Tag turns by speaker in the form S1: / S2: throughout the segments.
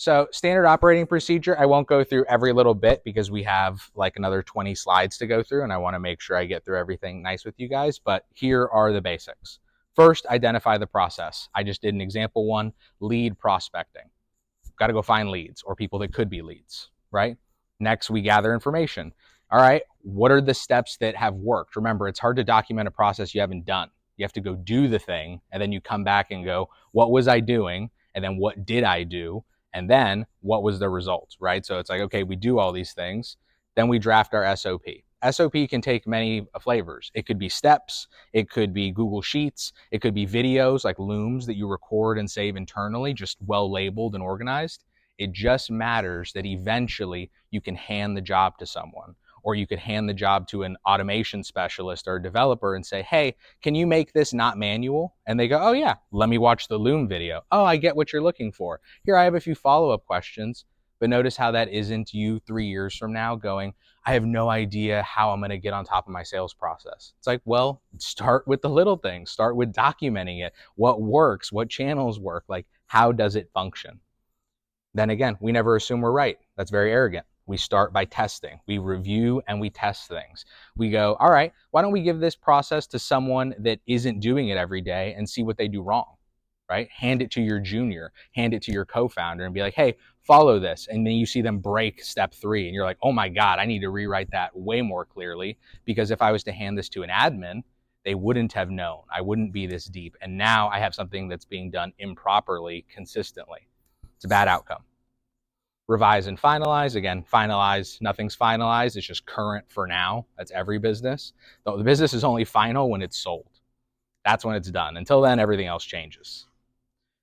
S1: So standard operating procedure, I won't go through every little bit because we have like another 20 slides to go through and I want to make sure I get through everything nice with you guys, but here are the basics. First, identify the process. I just did an example one, lead prospecting. Got to go find leads or people that could be leads, right? Next, we gather information. All right, what are the steps that have worked? Remember, it's hard to document a process you haven't done. You have to go do the thing and then you come back and go, what was I doing? And then what did I do? And then what was the result, right? So it's like, okay, we do all these things. Then we draft our SOP. SOP can take many flavors. It could be steps. It could be Google Sheets. It could be videos like Looms that you record and save internally, just well labeled and organized. It just matters that eventually you can hand the job to someone, or you could hand the job to an automation specialist or a developer and say, hey, can you make this not manual? And they go, oh yeah, let me watch the Loom video. Oh, I get what you're looking for. Here, I have a few follow-up questions, but notice how that isn't you 3 years from now going, I have no idea how I'm going to get on top of my sales process. It's like, well, start with the little things. Start with documenting it. What works? What channels work? Like, how does it function? Then again, we never assume we're right. That's very arrogant. We start by testing. We review and we test things. We go, all right, why don't we give this process to someone that isn't doing it every day and see what they do wrong, right? Hand it to your junior, hand it to your co-founder and be like, hey, follow this. And then you see them break step 3 and you're like, oh my God, I need to rewrite that way more clearly, because if I was to hand this to an admin, they wouldn't have known. I wouldn't be this deep. And now I have something that's being done improperly consistently. It's a bad outcome. Revise and finalize. Again, finalize, nothing's finalized. It's just current for now. That's every business. The business is only final when it's sold. That's when it's done. Until then, everything else changes.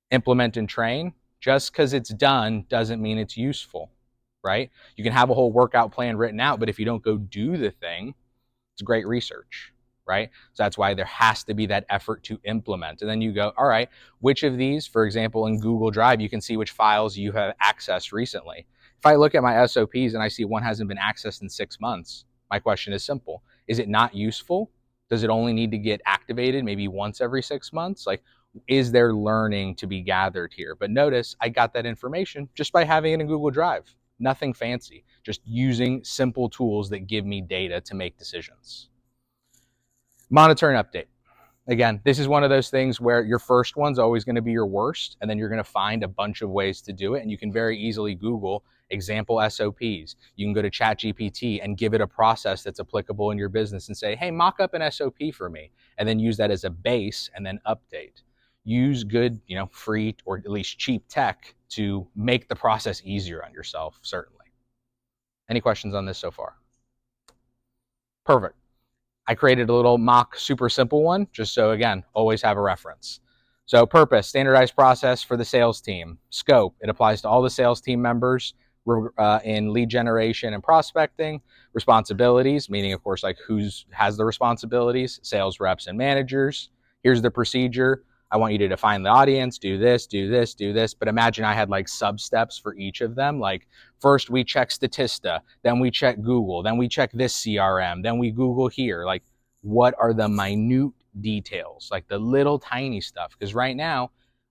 S1: Implement and train. Just because it's done doesn't mean it's useful, right? You can have a whole workout plan written out, but if you don't go do the thing, it's great research, right? So that's why there has to be that effort to implement. And then you go, all right, which of these, for example, in Google Drive, you can see which files you have accessed recently. If I look at my SOPs and I see one hasn't been accessed in 6 months, my question is simple. Is it not useful? Does it only need to get activated maybe once every 6 months? Like, is there learning to be gathered here? But notice I got that information just by having it in Google Drive. Nothing fancy, just using simple tools that give me data to make decisions. Monitor and update. Again, this is one of those things where your first one's always going to be your worst, and then you're going to find a bunch of ways to do it, and you can very easily Google example SOPs. You can go to ChatGPT and give it a process that's applicable in your business and say, hey, mock up an SOP for me, and then use that as a base and then update. Use good, free or at least cheap tech to make the process easier on yourself, certainly. Any questions on this so far? Perfect. I created a little mock super simple one, just so, again, always have a reference. So purpose, standardized process for the sales team. Scope, it applies to all the sales team members in lead generation and prospecting. Responsibilities, meaning, of course, like who has the responsibilities, sales reps and managers. Here's the procedure. I want you to define the audience, do this, do this, do this. But imagine I had like sub-steps for each of them. Like first we check Statista, then we check Google, then we check this CRM, then we Google here. Like, what are the minute details, like the little tiny stuff? Because right now,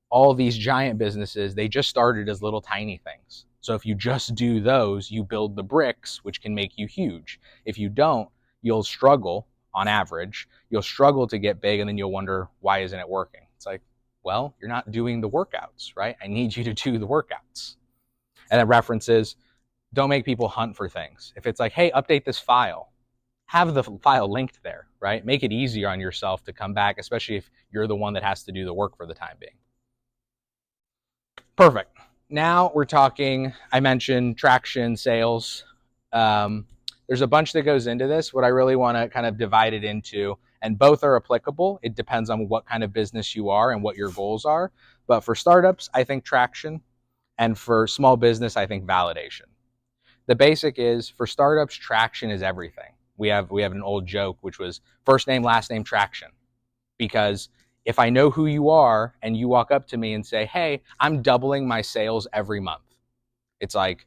S1: all these giant businesses, they just started as little tiny things. So if you just do those, you build the bricks, which can make you huge. If you don't, you'll struggle on average. You'll struggle to get big, and then you'll wonder, why isn't it working? It's like, well, you're not doing the workouts, right? I need you to do the workouts. And then references, don't make people hunt for things. If it's like, hey, update this file, have the file linked there, right? Make it easier on yourself to come back, especially if you're the one that has to do the work for the time being. Perfect. Now we're talking, I mentioned traction, sales. There's a bunch that goes into this. What I really want to kind of divide it into, and both are applicable. It depends on what kind of business you are and what your goals are. But for startups, I think traction. And for small business, I think validation. The basic is, for startups, traction is everything. We have an old joke, which was first name, last name, traction. Because if I know who you are and you walk up to me and say, hey, I'm doubling my sales every month. It's like,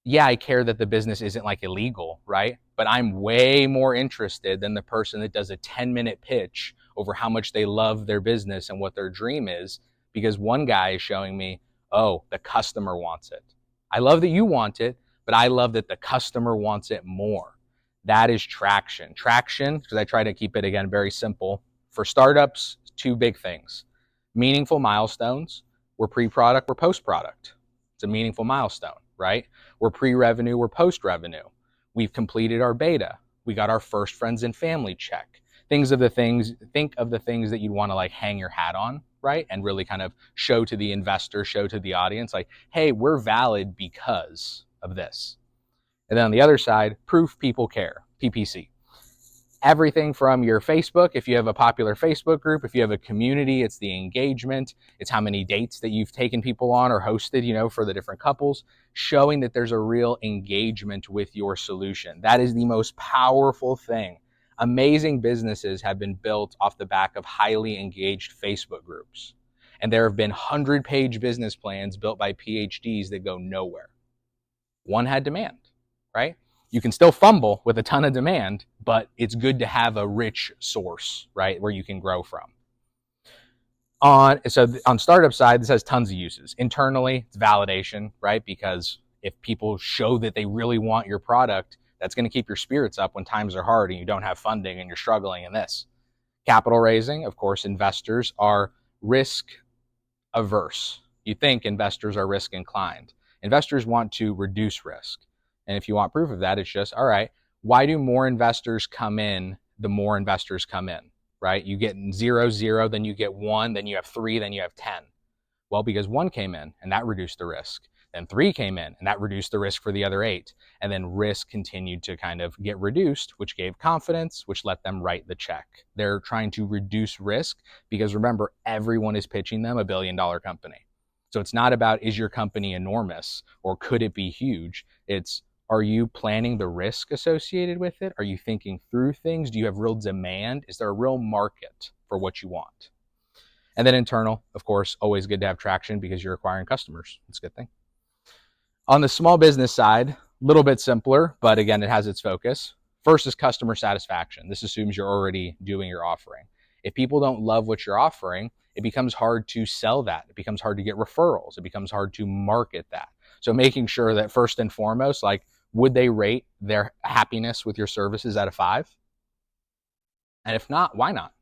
S1: yeah, I care that the business isn't like illegal, right? But I'm way more interested than the person that does a 10-minute pitch over how much they love their business and what their dream is, because one guy is showing me, Oh, the customer wants it. I love that you want it, but I love that the customer wants it more. That is traction. Traction, because I try to keep it, again, very simple. For startups, two big things. Meaningful milestones. We're pre-product, we're post-product. It's a meaningful milestone, right? We're pre-revenue, we're post-revenue. We've completed our beta. We got our first friends and family check. Think of the things that you'd want to like hang your hat on, right? And really kind of show to the investor, show to the audience, like, hey, we're valid because of this. And then on the other side, proof people care, PPC. Everything from your Facebook, if you have a popular Facebook group, if you have a community, it's the engagement, it's how many dates that you've taken people on or hosted, for the different couples, showing that there's a real engagement with your solution. That is the most powerful thing. Amazing businesses have been built off the back of highly engaged Facebook groups. And there have been 100-page business plans built by PhDs that go nowhere. One had demand, right? You can still fumble with a ton of demand, but it's good to have a rich source, right, where you can grow from. On startup side, this has tons of uses. Internally, it's validation, right? Because if people show that they really want your product, that's going to keep your spirits up when times are hard and you don't have funding and you're struggling in this. Capital raising, of course, investors are risk averse. You think investors are risk inclined. Investors want to reduce risk. And if you want proof of that, it's just, all right, why do more investors come in the more investors come in, right? You get 0, 0, then you get 1, then you have 3, then you have 10. Well, because 1 came in and that reduced the risk. Then 3 came in and that reduced the risk for the other 8. And then risk continued to kind of get reduced, which gave confidence, which let them write the check. They're trying to reduce risk because remember, everyone is pitching them a $1 billion company. So it's not about, is your company enormous or could it be huge? It's, are you planning the risk associated with it? Are you thinking through things? Do you have real demand? Is there a real market for what you want? And then internal, of course, always good to have traction because you're acquiring customers. It's a good thing. On the small business side, a little bit simpler, but again, it has its focus. First is customer satisfaction. This assumes you're already doing your offering. If people don't love what you're offering, it becomes hard to sell that. It becomes hard to get referrals. It becomes hard to market that. So making sure that first and foremost, like, would they rate their happiness with your services at a 5? And if not, why not?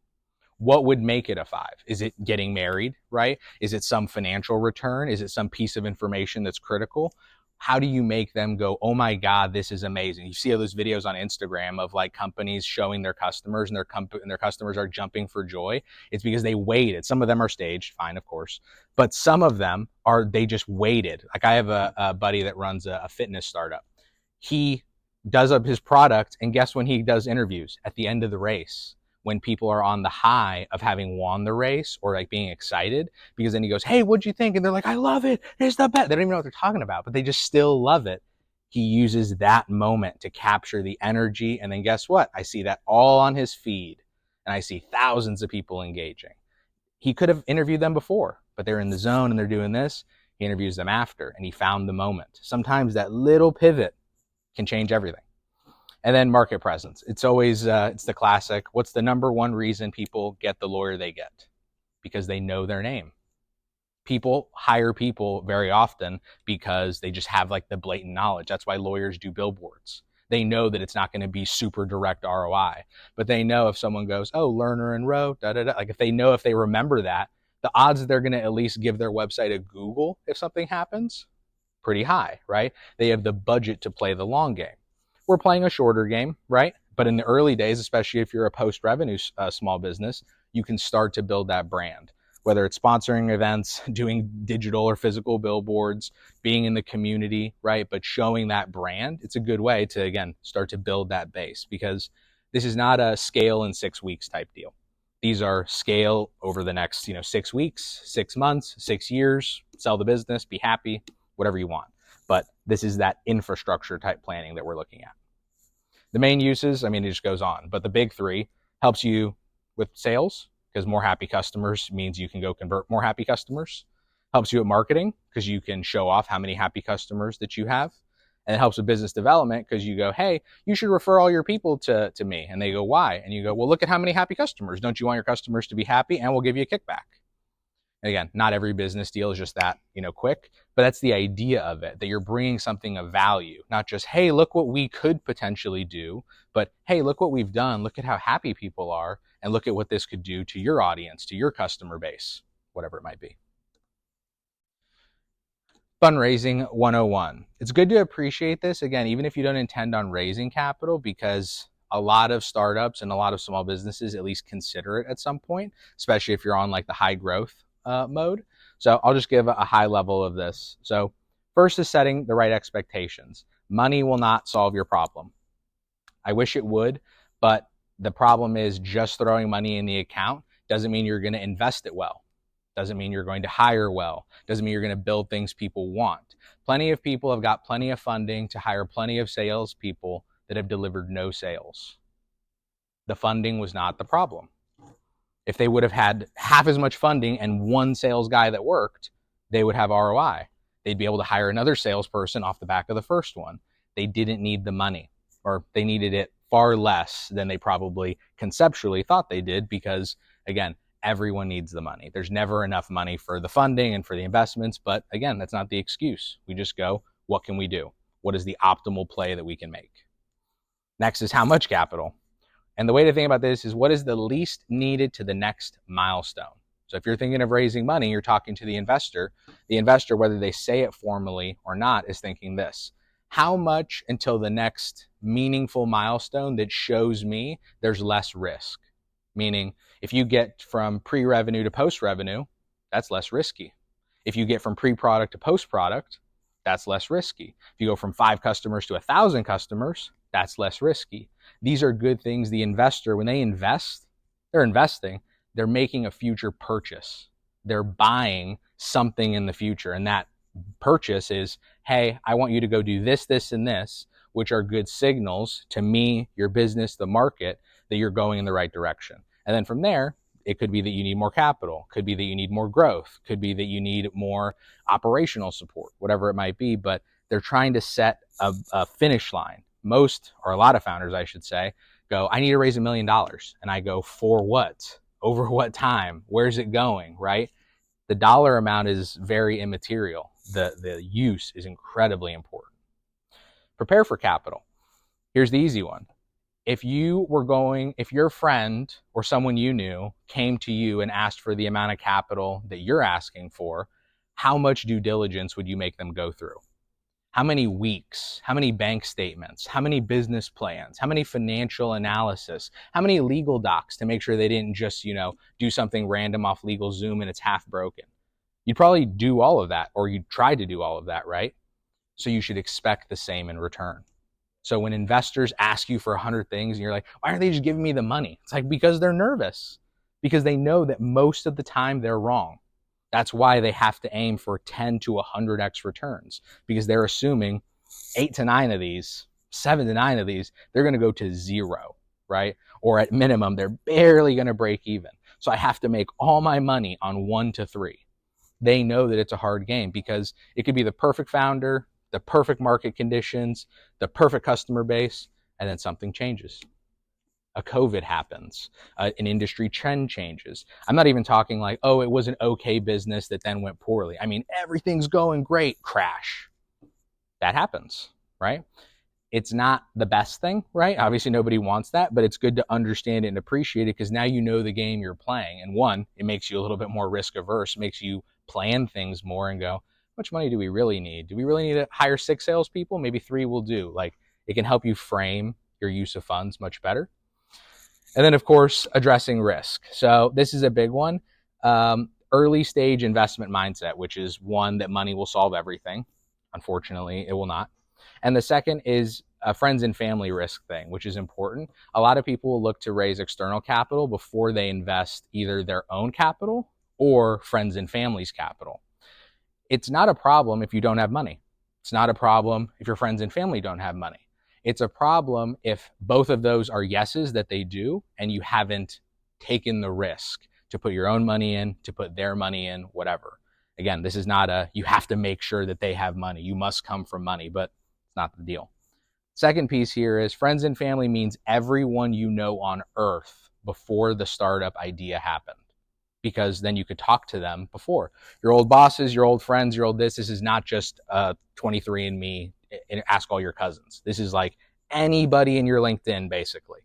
S1: What would make it a 5? Is it getting married, right? Is it some financial return? Is it some piece of information that's critical? How do you make them go, oh my God, this is amazing? You see all those videos on Instagram of like companies showing their customers and their customers are jumping for joy. It's because they waited. Some of them are staged, fine, of course, but some of them they just waited. Like I have a buddy that runs a fitness startup. He does up his product, and guess when he does interviews? At the end of the race, when people are on the high of having won the race or like being excited, because then he goes, hey, what'd you think? And they're like, I love it. It's the best. They don't even know what they're talking about, but they just still love it. He uses that moment to capture the energy. And then guess what? I see that all on his feed and I see thousands of people engaging. He could have interviewed them before, but they're in the zone and they're doing this. He interviews them after and he found the moment. Sometimes that little pivot can change everything. And then market presence. It's always, it's the classic. What's the number one reason people get the lawyer they get? Because they know their name. People hire people very often because they just have like the blatant knowledge. That's why lawyers do billboards. They know that it's not going to be super direct ROI, but they know if someone goes, oh, Lerner and Rowe, da, da, da. Like if they remember that, the odds that they're going to at least give their website a Google if something happens, pretty high, right? They have the budget to play the long game. We're playing a shorter game, right? But in the early days, especially if you're a post-revenue small business, you can start to build that brand, whether it's sponsoring events, doing digital or physical billboards, being in the community, right? But showing that brand, it's a good way to, again, start to build that base because this is not a scale in 6 weeks type deal. These are scale over the next, 6 weeks, 6 months, 6 years, sell the business, be happy, whatever you want. But this is that infrastructure type planning that we're looking at. The main uses, it just goes on, but the big 3 helps you with sales because more happy customers means you can go convert more happy customers. Helps you at marketing because you can show off how many happy customers that you have. And it helps with business development because you go, hey, you should refer all your people to me. And they go, why? And you go, well, look at how many happy customers. Don't you want your customers to be happy? And we'll give you a kickback. And again, not every business deal is just that, quick, but that's the idea of it, that you're bringing something of value, not just, hey, look what we could potentially do, but hey, look what we've done. Look at how happy people are, and look at what this could do to your audience, to your customer base, whatever it might be. Fundraising 101. It's good to appreciate this, again, even if you don't intend on raising capital, because a lot of startups and a lot of small businesses at least consider it at some point, especially if you're on like the high growth mode. So I'll just give a high level of this. So first is setting the right expectations. Money will not solve your problem. I wish it would, but the problem is just throwing money in the account doesn't mean you're going to invest it well. Doesn't mean you're going to hire well. Doesn't mean you're going to build things people want. Plenty of people have got plenty of funding to hire plenty of salespeople that have delivered no sales. The funding was not the problem. If they would have had half as much funding and one sales guy that worked, they would have ROI. They'd be able to hire another salesperson off the back of the first one. They didn't need the money, or they needed it far less than they probably conceptually thought they did, because again, everyone needs the money. There's never enough money for the funding and for the investments, but again, that's not the excuse. We just go, what can we do? What is the optimal play that we can make? Next is how much capital. And the way to think about this is, what is the least needed to the next milestone? So if you're thinking of raising money, you're talking to the investor. The investor, whether they say it formally or not, is thinking this: how much until the next meaningful milestone that shows me there's less risk? Meaning, if you get from pre-revenue to post-revenue, that's less risky. If you get from pre-product to post-product, that's less risky. If you go from 5 customers to 1,000 customers, that's less risky. These are good things. The investor, when they invest, they're investing, they're making a future purchase. They're buying something in the future. And that purchase is, hey, I want you to go do this, this, and this, which are good signals to me, your business, the market, that you're going in the right direction. And then from there, it could be that you need more capital, could be that you need more growth, could be that you need more operational support, whatever it might be. But they're trying to set a finish line. Most, or a lot of founders, I should say, go, I need to raise $1 million. And I go, for what? Over what time? Where's it going, right? The dollar amount is very immaterial. The use is incredibly important. Prepare for capital. Here's the easy one. If your friend or someone you knew came to you and asked for the amount of capital that you're asking for, how much due diligence would you make them go through? How many weeks? How many bank statements? How many business plans? How many financial analysis? How many legal docs to make sure they didn't just, do something random off LegalZoom and it's half broken? You'd probably do all of that, or you'd try to do all of that, right? So you should expect the same in return. So when investors ask you for 100 things and you're like, why aren't they just giving me the money? It's like, because they're nervous, because they know that most of the time they're wrong. That's why they have to aim for 10 to 100x returns, because they're assuming 8 to 9 of these, 7 to 9 of these, they're going to go to 0, right? Or at minimum, they're barely going to break even. So I have to make all my money on 1 to 3. They know that it's a hard game, because it could be the perfect founder, the perfect market conditions, the perfect customer base, and then something changes. A COVID happens, an industry trend changes. I'm not even talking like, oh, it was an okay business that then went poorly. I mean, everything's going great, crash. That happens, right? It's not the best thing, right? Obviously, nobody wants that, but it's good to understand it and appreciate it, because now you know the game you're playing. And one, it makes you a little bit more risk averse, makes you plan things more and go, how much money do we really need? Do we really need to hire 6 salespeople? Maybe 3 will do. Like, it can help you frame your use of funds much better. And then, of course, addressing risk. So this is a big one. Early stage investment mindset, which is one, that money will solve everything. Unfortunately, it will not. And the second is a friends and family risk thing, which is important. A lot of people will look to raise external capital before they invest either their own capital or friends and family's capital. It's not a problem if you don't have money. It's not a problem if your friends and family don't have money. It's a problem if both of those are yeses that they do, and you haven't taken the risk to put your own money in, to put their money in, whatever. Again, this is not you have to make sure that they have money. You must come from money, but it's not the deal. Second piece here is friends and family means everyone you know on earth before the startup idea happened. because then you could talk to them before. Your old bosses, your old friends, your old this is not just 23andMe and ask all your cousins. This is like anybody in your LinkedIn, basically.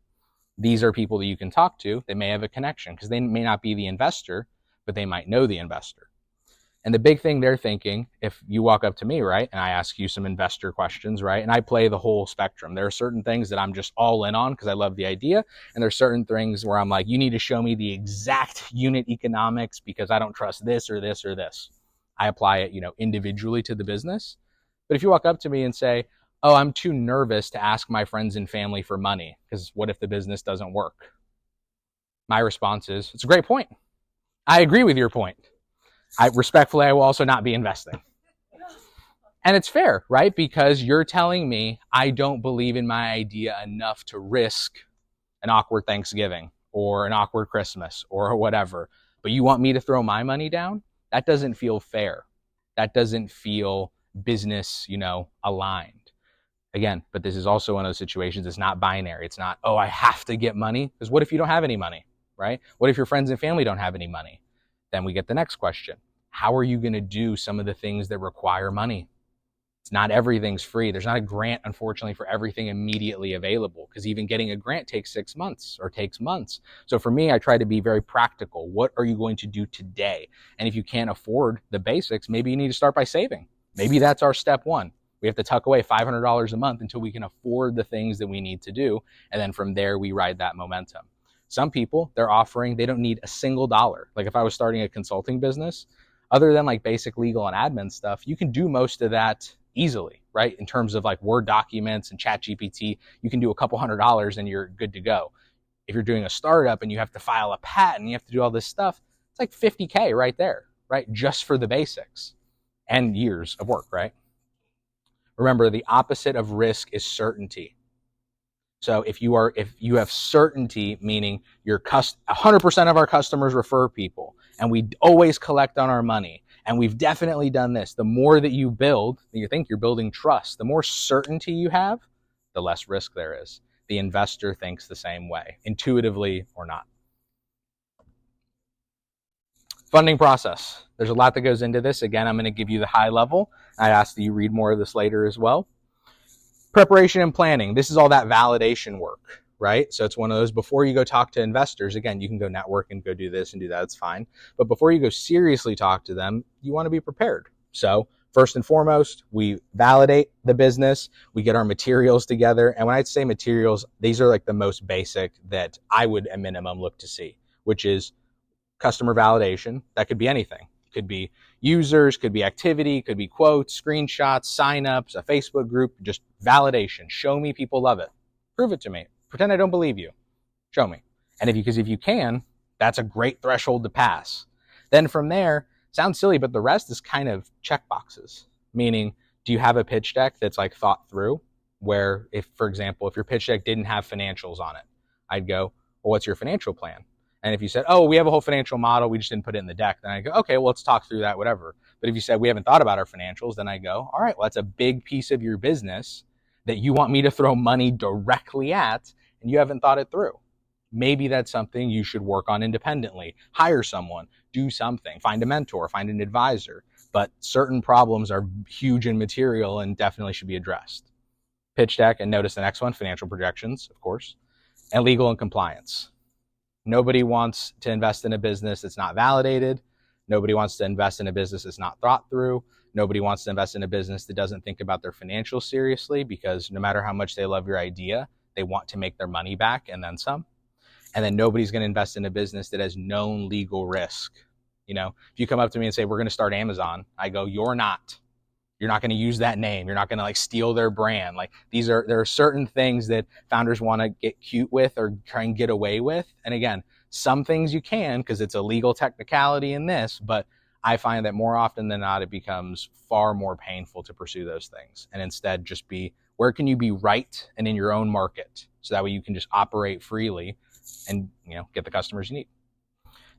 S1: These are people that you can talk to. They may have a connection because they may not be the investor, but they might know the investor. And the big thing they're thinking, if you walk up to me, right, and I ask you some investor questions, right, and I play the whole spectrum. There are certain things that I'm just all in on because I love the idea. And there's certain things where I'm like, you need to show me the exact unit economics because I don't trust this or this or this. I apply it, individually to the business. But if you walk up to me and say, oh, I'm too nervous to ask my friends and family for money because what if the business doesn't work? My response is, it's a great point. I agree with your point. I will also not be investing. And it's fair, right? Because you're telling me I don't believe in my idea enough to risk an awkward Thanksgiving or an awkward Christmas or whatever. But you want me to throw my money down? That doesn't feel fair. That doesn't feel business, aligned. Again, but this is also one of those situations. It's not binary. It's not, oh, I have to get money. Because what if you don't have any money, right? What if your friends and family don't have any money? Then we get the next question. How are you going to do some of the things that require money? It's not everything's free. There's not a grant, unfortunately, for everything immediately available because even getting a grant takes 6 months or takes months. So for me, I try to be very practical. What are you going to do today? And if you can't afford the basics, maybe you need to start by saving. Maybe that's our step one. We have to tuck away $500 a month until we can afford the things that we need to do. And then from there, we ride that momentum. Some people, they don't need a single dollar. Like if I was starting a consulting business, other than like basic legal and admin stuff, you can do most of that easily, right? In terms of like Word documents and ChatGPT, you can do a couple $100 and you're good to go. If you're doing a startup and you have to file a patent, you have to do all this stuff, it's like $50K right there, right? Just for the basics and years of work, right? Remember, the opposite of risk is certainty. So if you have certainty, meaning 100% of our customers refer people, and we always collect on our money, and we've definitely done this, the more that you build, you think you're building trust, the more certainty you have, the less risk there is. The investor thinks the same way, intuitively or not. Funding process. There's a lot that goes into this. Again, I'm going to give you the high level. I ask that you read more of this later as well. Preparation and planning. This is all that validation work, right? So it's one of those, before you go talk to investors, again, you can go network and go do this and do that, it's fine. But before you go seriously talk to them, you want to be prepared. So first and foremost, we validate the business, we get our materials together. And when I say materials, these are like the most basic that I would at minimum look to see, which is customer validation. That could be anything. Could be users, could be activity, could be quotes, screenshots, signups, a Facebook group, just validation. Show me people love it. Prove it to me. Pretend I don't believe you. Show me. And if you can, that's a great threshold to pass. Then from there, sounds silly, but the rest is kind of check boxes. Meaning, do you have a pitch deck that's like thought through? Where if, for example, if your pitch deck didn't have financials on it, I'd go, well, what's your financial plan? And if you said, oh, we have a whole financial model, we just didn't put it in the deck, then I go, okay, well, let's talk through that, whatever. But if you said, we haven't thought about our financials, then I go, all right, well, that's a big piece of your business that you want me to throw money directly at, and you haven't thought it through. Maybe that's something you should work on independently. Hire someone, do something, find a mentor, find an advisor. But certain problems are huge in material and definitely should be addressed. Pitch deck, and notice the next one, financial projections, of course, and legal and compliance. Nobody wants to invest in a business that's not validated. Nobody wants to invest in a business that's not thought through. Nobody wants to invest in a business that doesn't think about their financials seriously, because no matter how much they love your idea, they want to make their money back and then some. And then nobody's going to invest in a business that has known legal risk. If you come up to me and say, we're going to start Amazon, I go, you're not. You're not going to use that name. You're not going to like steal their brand. Like there are certain things that founders want to get cute with or try and get away with. And again, some things you can because it's a legal technicality in this, but I find that more often than not, it becomes far more painful to pursue those things and instead just be, where can you be right and in your own market? So that way you can just operate freely and get the customers you need.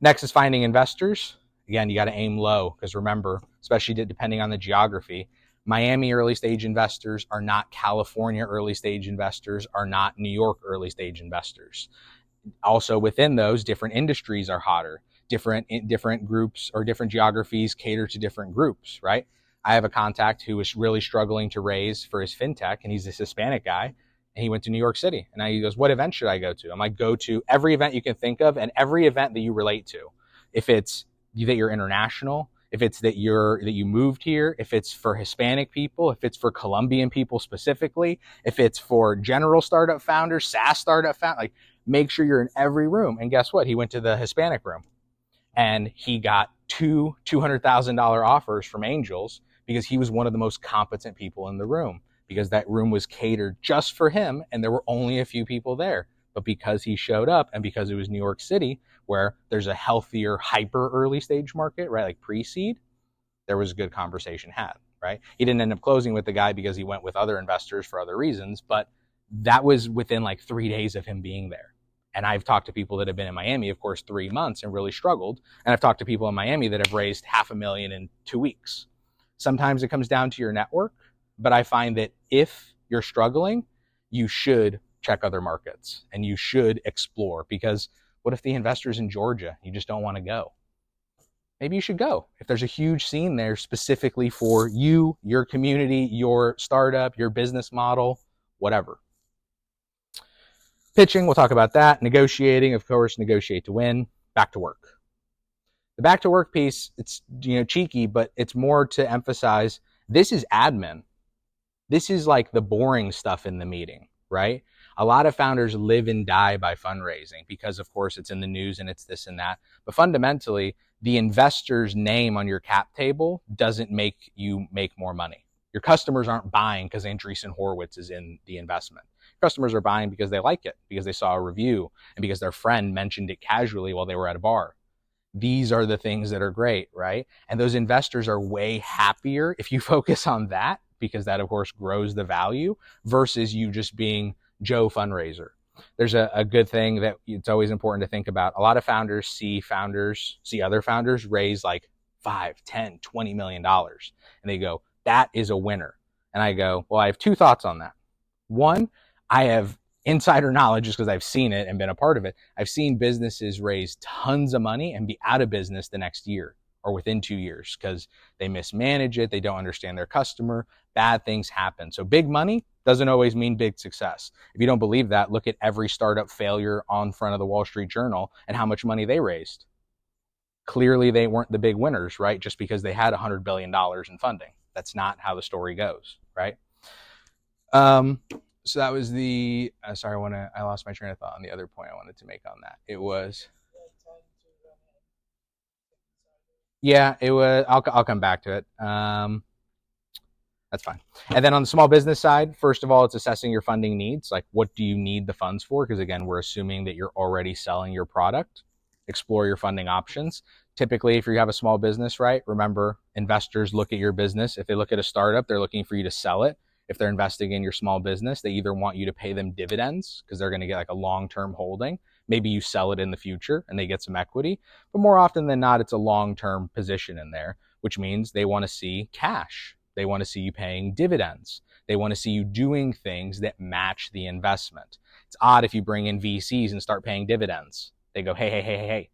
S1: Next is finding investors. Again, you got to aim low because remember, especially depending on the geography, Miami early stage investors are not California early stage investors, are not New York early stage investors. Also within those, different industries are hotter. different groups or different geographies cater to different groups, right? I have a contact who was really struggling to raise for his fintech, and he's this Hispanic guy, and he went to New York City. And he goes, what event should I go to? I'm like, go to every event you can think of and every event that you relate to. If it's that you're international, if it's that you moved here, if it's for Hispanic people, if it's for Colombian people specifically, if it's for general startup founders, SaaS startup founders, like make sure you're in every room. And guess what? He went to the Hispanic room and he got two $200,000 offers from angels because he was one of the most competent people in the room, because that room was catered just for him and there were only a few people there. But because he showed up and because it was New York City, where there's a healthier, hyper early stage market, right? Like pre-seed, there was a good conversation had, right? He didn't end up closing with the guy because he went with other investors for other reasons, but that was within like 3 days of him being there. And I've talked to people that have been in Miami, of course, 3 months and really struggled. And I've talked to people in Miami that have raised $500,000 in 2 weeks. Sometimes it comes down to your network, but I find that if you're struggling, you should check other markets and you should explore, because what if the investor's in Georgia? You just don't want to go. Maybe you should go. If there's a huge scene there specifically for you, your community, your startup, your business model, whatever. Pitching, we'll talk about that. Negotiating, of course, negotiate to win. Back to work. The back to work piece, it's cheeky, but it's more to emphasize this is admin. This is like the boring stuff in the meeting, right? A lot of founders live and die by fundraising because, of course, it's in the news and it's this and that. But fundamentally, the investor's name on your cap table doesn't make you make more money. Your customers aren't buying because Andreessen Horowitz is in the investment. Customers are buying because they like it, because they saw a review, and because their friend mentioned it casually while they were at a bar. These are the things that are great, right? And those investors are way happier if you focus on that, because that, of course, grows the value versus you just being Joe fundraiser. There's a good thing that it's always important to think about. A lot of founders see other founders raise like $5, $10, $20 million. And they go, that is a winner. And I go, well, I have 2 thoughts on that. One, I have insider knowledge just because I've seen it and been a part of it. I've seen businesses raise tons of money and be out of business the next year or within 2 years because they mismanage it. They don't understand their customer. Bad things happen. So big money doesn't always mean big success. If you don't believe that, look at every startup failure on front of the Wall Street Journal and how much money they raised. Clearly, they weren't the big winners, right? Just because they had $100 billion in funding. That's not how the story goes, right? So that was the, I lost my train of thought on the other point I wanted to make on that. It was, I'll come back to it. That's fine. And then on the small business side, first of all, it's assessing your funding needs. Like, what do you need the funds for? Because again, we're assuming that you're already selling your product. Explore your funding options. Typically, if you have a small business, right, remember, investors look at your business. If they look at a startup, they're looking for you to sell it. If they're investing in your small business, they either want you to pay them dividends because they're going to get like a long-term holding. Maybe you sell it in the future and they get some equity. But more often than not, it's a long-term position in there, which means they want to see cash. They want to see you paying dividends. They want to see you doing things that match the investment. It's odd if you bring in VCs and start paying dividends. They go, hey,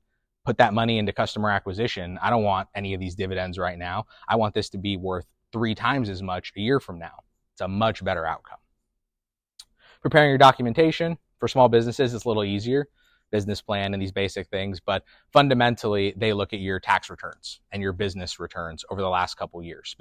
S1: put that money into customer acquisition. I don't want any of these dividends right now. I want this to be worth 3 times as much a year from now. It's a much better outcome. Preparing your documentation for small businesses is a little easier, business plan and these basic things, but fundamentally they look at your tax returns and your business returns over the last couple years,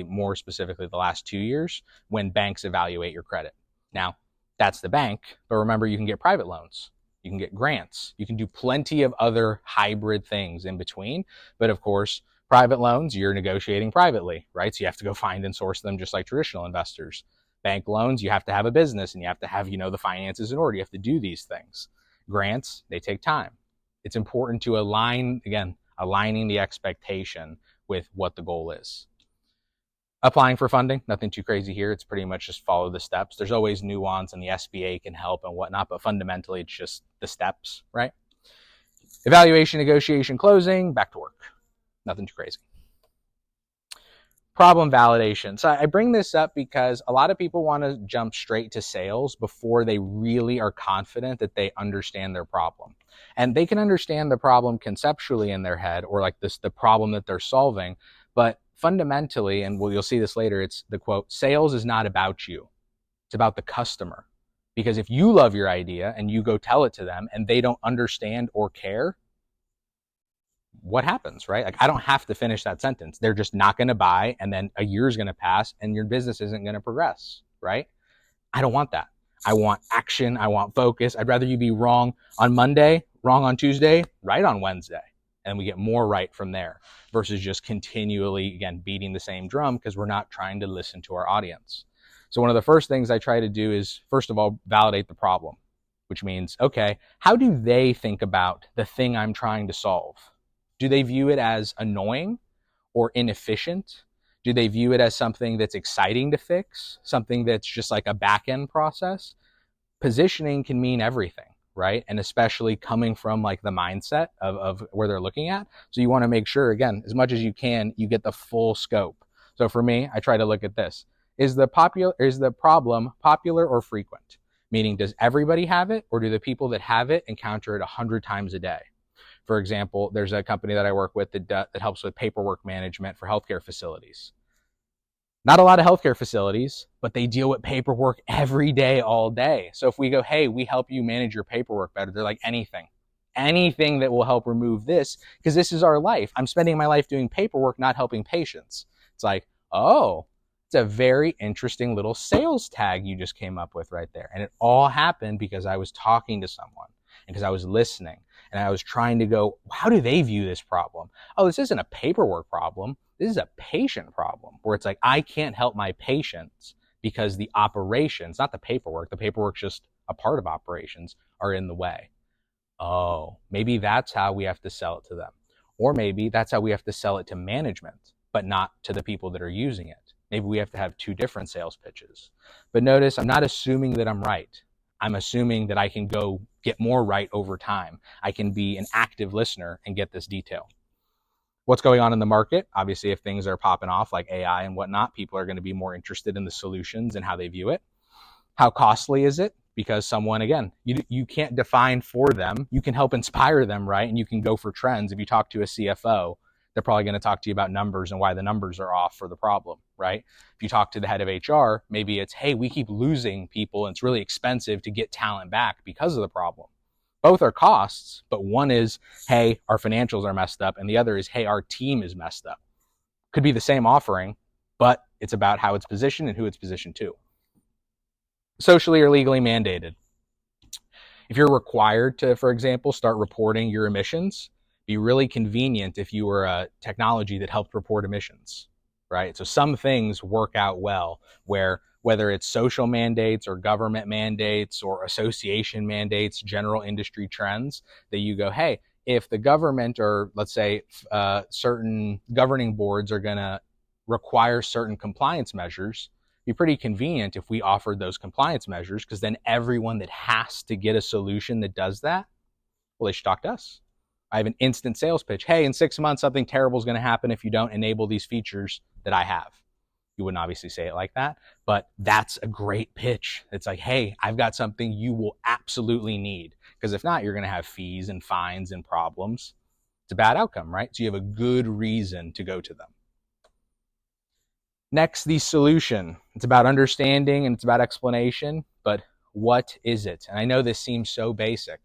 S1: more specifically the last 2 years when banks evaluate your credit. Now, that's the bank, but remember, you can get private loans. You can get grants. You can do plenty of other hybrid things in between. But of course, private loans, you're negotiating privately, right? So you have to go find and source them just like traditional investors. Bank loans, you have to have a business and you have to have, the finances in order. You have to do these things. Grants, they take time. It's important to aligning the expectation with what the goal is. Applying for funding, nothing too crazy here. It's pretty much just follow the steps. There's always nuance and the SBA can help and whatnot, but fundamentally it's just the steps, right? Evaluation, negotiation, closing, back to work. Nothing too crazy. Problem validation. So I bring this up because a lot of people want to jump straight to sales before they really are confident that they understand their problem. And they can understand the problem conceptually in their head, or like this, the problem that they're solving. But fundamentally, and you'll see this later, it's the quote, sales is not about you. It's about the customer. Because if you love your idea and you go tell it to them and they don't understand or care, what happens, right? Like, I don't have to finish that sentence. They're just not going to buy, and then a year is going to pass and your business isn't going to progress, right? I don't want that. I want action. I want focus. I'd rather you be wrong on Monday, wrong on Tuesday, right on Wednesday. And we get more right from there versus just continually, again, beating the same drum because we're not trying to listen to our audience. So one of the first things I try to do is, first of all, validate the problem, which means, okay, how do they think about the thing I'm trying to solve? Do they view it as annoying or inefficient? Do they view it as something that's exciting to fix? Something that's just like a back-end process? Positioning can mean everything, right? And especially coming from like the mindset of where they're looking at. So you want to make sure, again, as much as you can, you get the full scope. So for me, I try to look at this. Is the problem popular or frequent? Meaning, does everybody have it, or do the people that have it encounter it 100 times a day? For example, there's a company that I work with that helps with paperwork management for healthcare facilities. Not a lot of healthcare facilities, but they deal with paperwork every day, all day. So if we go, hey, we help you manage your paperwork better, they're like, anything that will help remove this, because this is our life. I'm spending my life doing paperwork, not helping patients. It's like, oh, it's a very interesting little sales tag you just came up with right there. And it all happened because I was talking to someone and because I was listening. And I was trying to go, how do they view this problem? Oh, this isn't a paperwork problem. This is a patient problem where it's like, I can't help my patients because the operations, not the paperwork's just a part of operations, are in the way. Oh, maybe that's how we have to sell it to them. Or maybe that's how we have to sell it to management, but not to the people that are using it. Maybe we have to have two different sales pitches. But notice, I'm not assuming that I'm right. I'm assuming that I can go get more right over time. I can be an active listener and get this detail. What's going on in the market? Obviously, if things are popping off like AI and whatnot, people are going to be more interested in the solutions and how they view it. How costly is it? Because someone, again, you can't define for them. You can help inspire them, right? And you can go for trends. If you talk to a CFO, they're probably going to talk to you about numbers and why the numbers are off for the problem, right? If you talk to the head of HR, maybe it's, hey, we keep losing people and it's really expensive to get talent back because of the problem. Both are costs, but one is, hey, our financials are messed up, and the other is, hey, our team is messed up. Could be the same offering, but it's about how it's positioned and who it's positioned to. Socially or legally mandated. If you're required to, for example, start reporting your emissions, be really convenient if you were a technology that helped report emissions, right? So some things work out well where whether it's social mandates or government mandates or association mandates, general industry trends, that you go, hey, if the government or let's say certain governing boards are going to require certain compliance measures, it'd be pretty convenient if we offered those compliance measures, because then everyone that has to get a solution that does that, well, they should talk to us. I have an instant sales pitch. Hey, in 6 months, something terrible is going to happen if you don't enable these features that I have. You wouldn't obviously say it like that, but that's a great pitch. It's like, hey, I've got something you will absolutely need. Because if not, you're going to have fees and fines and problems. It's a bad outcome, right? So you have a good reason to go to them. Next, the solution. It's about understanding and it's about explanation, but what is it? And I know this seems so basic,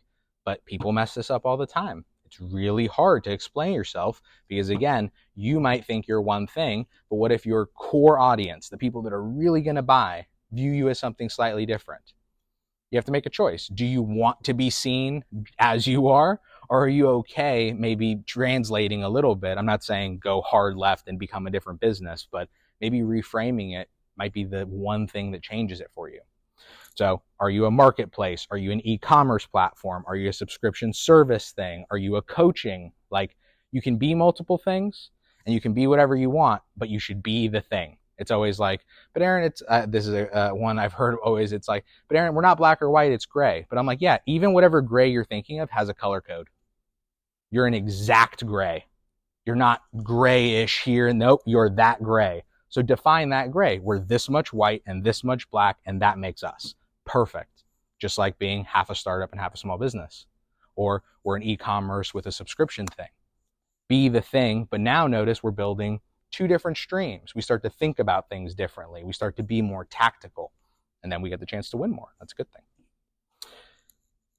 S1: but people mess this up all the time. It's really hard to explain yourself because, again, you might think you're one thing, but what if your core audience, the people that are really going to buy, view you as something slightly different? You have to make a choice. Do you want to be seen as you are, or are you okay maybe translating a little bit? I'm not saying go hard left and become a different business, but maybe reframing it might be the one thing that changes it for you. So are you a marketplace? Are you an e-commerce platform? Are you a subscription service thing? Are you a coaching? Like, you can be multiple things and you can be whatever you want, but you should be the thing. It's always like, but Aaron, it's this is one I've heard always. It's like, but Aaron, we're not black or white, it's gray. But I'm like, yeah, even whatever gray you're thinking of has a color code. You're an exact gray. You're not grayish here. Nope, you're that gray. So define that gray. We're this much white and this much black, and that makes us. Perfect. Just like being half a startup and half a small business. Or we're an e-commerce with a subscription thing. Be the thing, but now notice we're building two different streams. We start to think about things differently. We start to be more tactical, and then we get the chance to win more. That's a good thing.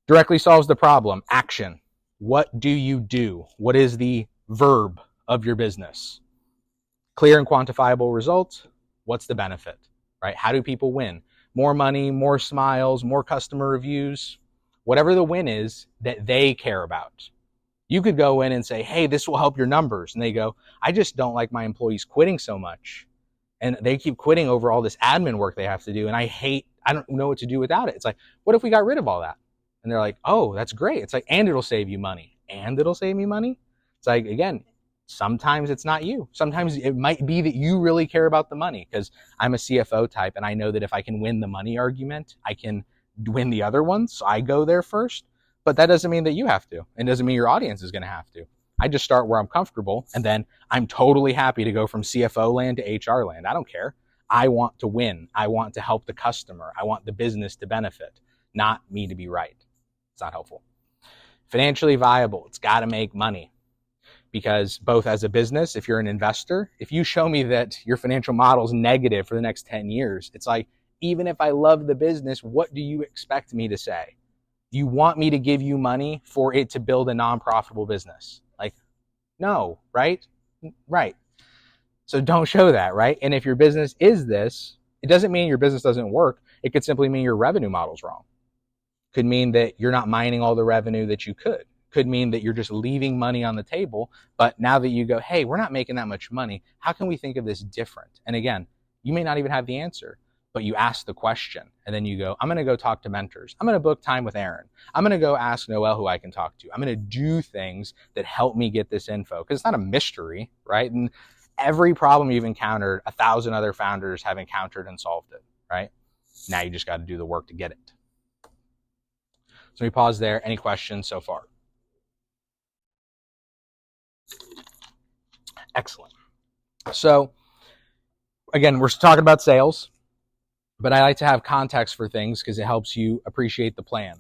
S1: Directly solves the problem. Action. What do you do? What is the verb of your business? Clear and quantifiable results. What's the benefit, right? How do people win? More money, more smiles, more customer reviews, whatever the win is that they care about. You could go in and say, hey, this will help your numbers. And they go, I just don't like my employees quitting so much. And they keep quitting over all this admin work they have to do. And I don't know what to do without it. It's like, what if we got rid of all that? And they're like, oh, that's great. It's like, and it'll save you money. And it'll save me money. It's like, again, sometimes it's not you. Sometimes it might be that you really care about the money, because I'm a CFO type and I know that if I can win the money argument, I can win the other ones. So I go there first. But that doesn't mean that you have to. And doesn't mean your audience is going to have to. I just start where I'm comfortable, and then I'm totally happy to go from CFO land to HR land. I don't care. I want to win. I want to help the customer. I want the business to benefit, not me to be right. It's not helpful. Financially viable. It's got to make money. Because both as a business, if you're an investor, if you show me that your financial model is negative for the next 10 years, it's like, even if I love the business, what do you expect me to say? You want me to give you money for it to build a non-profitable business? Like, no, right? Right. So don't show that, right? And if your business is this, it doesn't mean your business doesn't work. It could simply mean your revenue model's wrong. Could mean that you're not mining all the revenue that you could. Could mean that you're just leaving money on the table. But now that you go, hey, we're not making that much money, how can we think of this different? And again, you may not even have the answer, but you ask the question, and then you go, I'm going to go talk to mentors. I'm going to book time with Aaron. I'm going to go ask Noel who I can talk to. I'm going to do things that help me get this info, because it's not a mystery, right? And every problem you've encountered, 1,000 other founders have encountered and solved it, right? Now you just got to do the work to get it. So we pause there. Any questions so far? Excellent. So again, we're talking about sales, but I like to have context for things because it helps you appreciate the plan.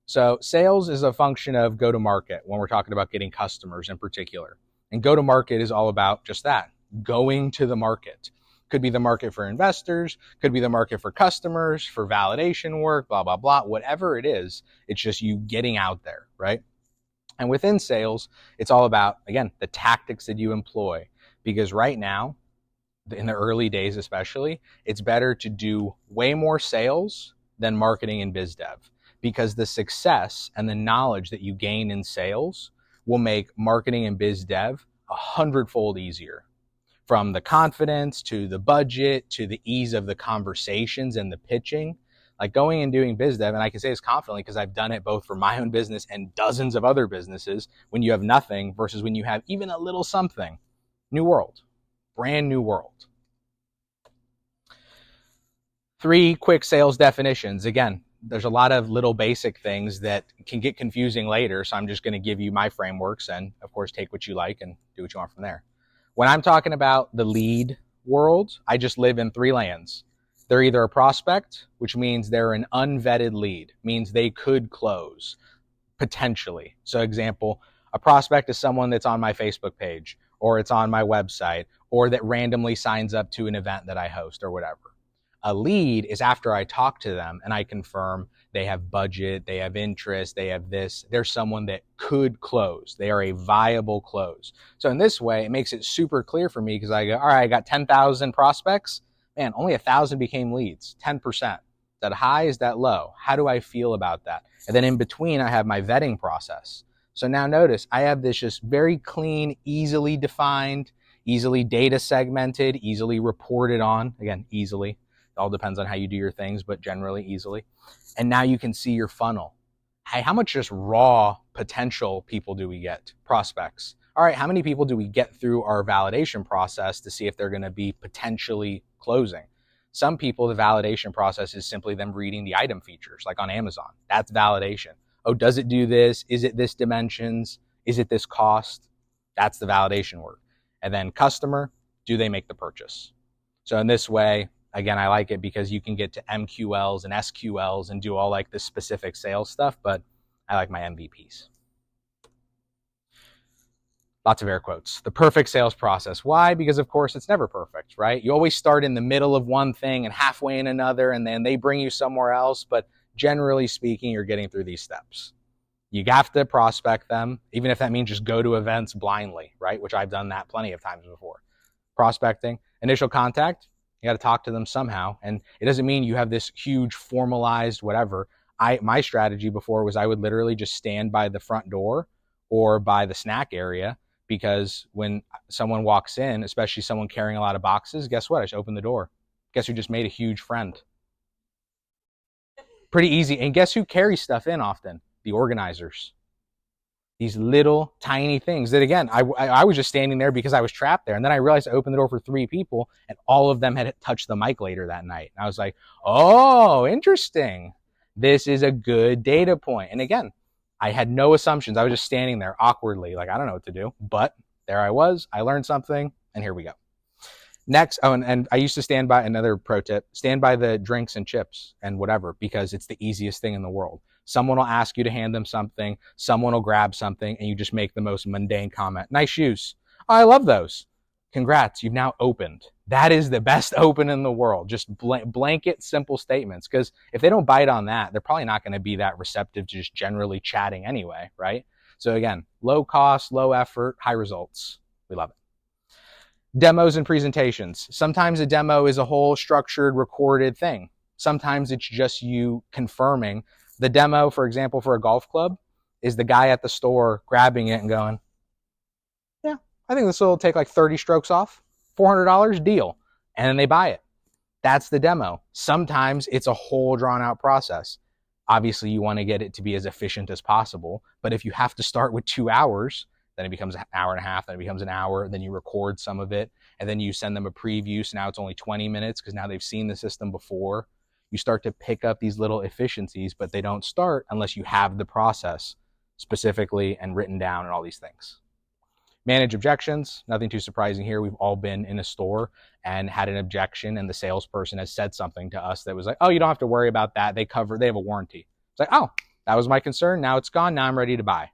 S1: So sales is a function of go-to-market when we're talking about getting customers in particular. And go-to-market is all about just that, going to the market. Could be the market for investors, could be the market for customers, for validation work, blah, blah, blah, whatever it is. It's just you getting out there, right? And within sales, it's all about, again, the tactics that you employ. Because right now, in the early days especially, it's better to do way more sales than marketing and biz dev, because the success and the knowledge that you gain in sales will make marketing and biz dev 100-fold easier. From the confidence to the budget to the ease of the conversations and the pitching. Like going and doing biz dev, and I can say this confidently because I've done it both for my own business and dozens of other businesses, when you have nothing versus when you have even a little something. New world. Brand new world. 3 quick sales definitions. Again, there's a lot of little basic things that can get confusing later, so I'm just going to give you my frameworks and, of course, take what you like and do what you want from there. When I'm talking about the lead world, I just live in 3 lands. They're either a prospect, which means they're an unvetted lead, means they could close, potentially. So example, a prospect is someone that's on my Facebook page, or it's on my website, or that randomly signs up to an event that I host or whatever. A lead is after I talk to them and I confirm they have budget, they have interest, they have this. They're someone that could close. They are a viable close. So in this way, it makes it super clear for me because I go, all right, I got 10,000 prospects. Man, only 1,000 became leads, 10%. Is that high? Is that low? How do I feel about that? And then in between, I have my vetting process. So now notice I have this just very clean, easily defined, easily data segmented, easily reported on. Again, easily. It all depends on how you do your things, but generally easily. And now you can see your funnel. Hey, how much just raw potential people do we get? Prospects. All right, how many people do we get through our validation process to see if they're going to be potentially closing? Some people, the validation process is simply them reading the item features, like on Amazon. That's validation. Oh, does it do this? Is it this dimensions? Is it this cost? That's the validation work. And then customer, do they make the purchase? So in this way, again, I like it because you can get to MQLs and SQLs and do all like the specific sales stuff, but I like my MVPs. Lots of air quotes. The perfect sales process. Why? Because of course it's never perfect, right? You always start in the middle of one thing and halfway in another, and then they bring you somewhere else. But generally speaking, you're getting through these steps. You have to prospect them, even if that means just go to events blindly, right? Which I've done that plenty of times before. Prospecting, initial contact, you got to talk to them somehow. And it doesn't mean you have this huge formalized whatever. My strategy before was I would literally just stand by the front door or by the snack area, because when someone walks in, especially someone carrying a lot of boxes, guess what? I just open the door. Guess who just made a huge friend? Pretty easy. And guess who carries stuff in often? The organizers. These little tiny things that, again, I was just standing there because I was trapped there. And then I realized I opened the door for 3 people and all of them had touched the mic later that night. And I was like, oh, interesting. This is a good data point. And again, I had no assumptions. I was just standing there awkwardly, like, I don't know what to do. But there I was. I learned something, and here we go. Next, and I used to stand by, another pro tip, stand by the drinks and chips and whatever, because it's the easiest thing in the world. Someone will ask you to hand them something. Someone will grab something, and you just make the most mundane comment. Nice shoes. Oh, I love those. Congrats, you've now opened. That is the best open in the world. Just blanket simple statements, because if they don't bite on that, they're probably not going to be that receptive to just generally chatting anyway, right? So again, low cost, low effort, high results. We love it. Demos and presentations. Sometimes a demo is a whole structured, recorded thing. Sometimes it's just you confirming. The demo, for example, for a golf club, is the guy at the store grabbing it and going, yeah, I think this will take like 30 strokes off, $400 deal. And then they buy it. That's the demo. Sometimes it's a whole drawn out process. Obviously, you want to get it to be as efficient as possible. But if you have to start with 2 hours, then it becomes an hour and a half, then it becomes an hour, then you record some of it, and then you send them a preview. So now it's only 20 minutes because now they've seen the system before. You start to pick up these little efficiencies, but they don't start unless you have the process specifically and written down and all these things. Manage objections. Nothing too surprising here. We've all been in a store and had an objection, and the salesperson has said something to us that was like, oh, you don't have to worry about that. They have a warranty. It's like, oh, that was my concern. Now it's gone. Now I'm ready to buy.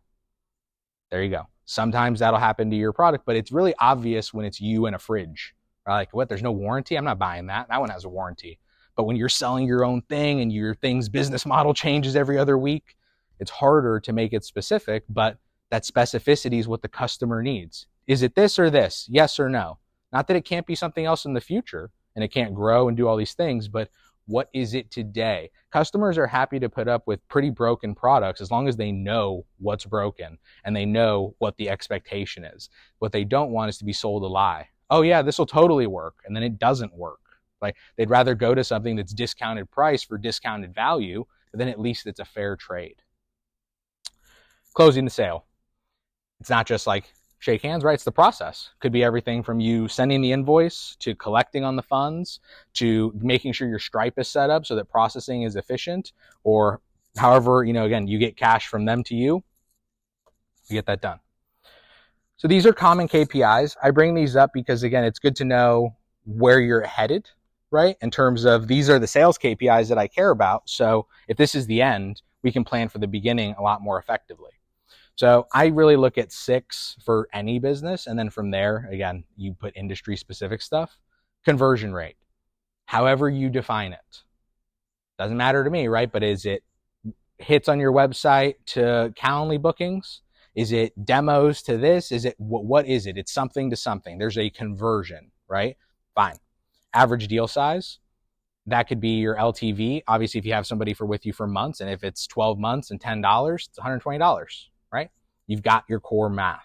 S1: There you go. Sometimes that'll happen to your product, but it's really obvious when it's you and a fridge. Like, what? There's no warranty? I'm not buying that. That one has a warranty. But when you're selling your own thing and your thing's business model changes every other week, it's harder to make it specific, but that specificity is what the customer needs. Is it this or this? Yes or no? Not that it can't be something else in the future and it can't grow and do all these things, but what is it today? Customers are happy to put up with pretty broken products as long as they know what's broken and they know what the expectation is. What they don't want is to be sold a lie. Oh yeah, this will totally work. And then it doesn't work. Like, they'd rather go to something that's discounted price for discounted value, but then at least it's a fair trade. Closing the sale. It's not just like shake hands, right? It's the process. Could be everything from you sending the invoice to collecting on the funds to making sure your Stripe is set up so that processing is efficient, or however, again, you get cash from them to you get that done. So these are common KPIs. I bring these up because, again, it's good to know where you're headed, right? In terms of, these are the sales KPIs that I care about. So if this is the end, we can plan for the beginning a lot more effectively. So I really look at 6 for any business. And then from there, again, you put industry specific stuff. Conversion rate, however you define it. Doesn't matter to me, right? But is it hits on your website to Calendly bookings? Is it demos to this? Is it, what is it? It's something to something. There's a conversion, right? Fine. Average deal size. That could be your LTV. Obviously, if you have somebody with you for months, and if it's 12 months and $10, it's $120, right? You've got your core math.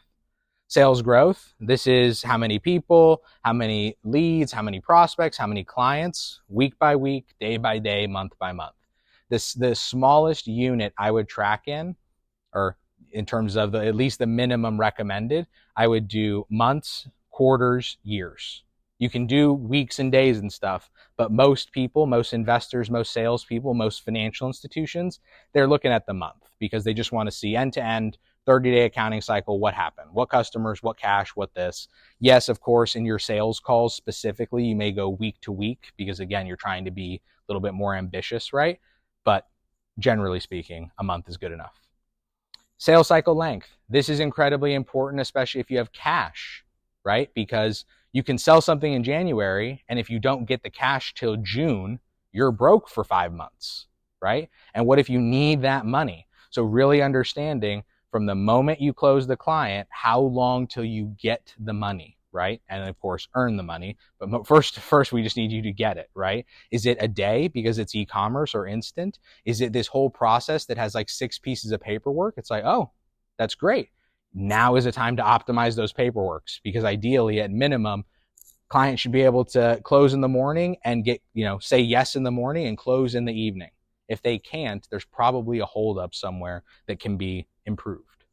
S1: Sales growth. This is how many people, how many leads, how many prospects, how many clients, week by week, day by day, month by month. The smallest unit I would track in, or in terms of at least the minimum recommended, I would do months, quarters, years. You can do weeks and days and stuff, but most people, most investors, most salespeople, most financial institutions, they're looking at the month because they just want to see end-to-end 30-day accounting cycle, what happened? What customers, what cash, what this? Yes, of course, in your sales calls specifically, you may go week to week because, again, you're trying to be a little bit more ambitious, right? But generally speaking, a month is good enough. Sales cycle length. This is incredibly important, especially if you have cash, right? Because you can sell something in January, and if you don't get the cash till June, you're broke for 5 months, right? And what if you need that money? So really understanding from the moment you close the client, how long till you get the money, right? And of course, earn the money. But first, we just need you to get it, right? Is it a day because it's e-commerce or instant? Is it this whole process that has like 6 pieces of paperwork? It's like, oh, that's great. Now is a time to optimize those paperworks because ideally, at minimum, clients should be able to close in the morning and get, say yes in the morning and close in the evening. If they can't, there's probably a holdup somewhere that can be improved.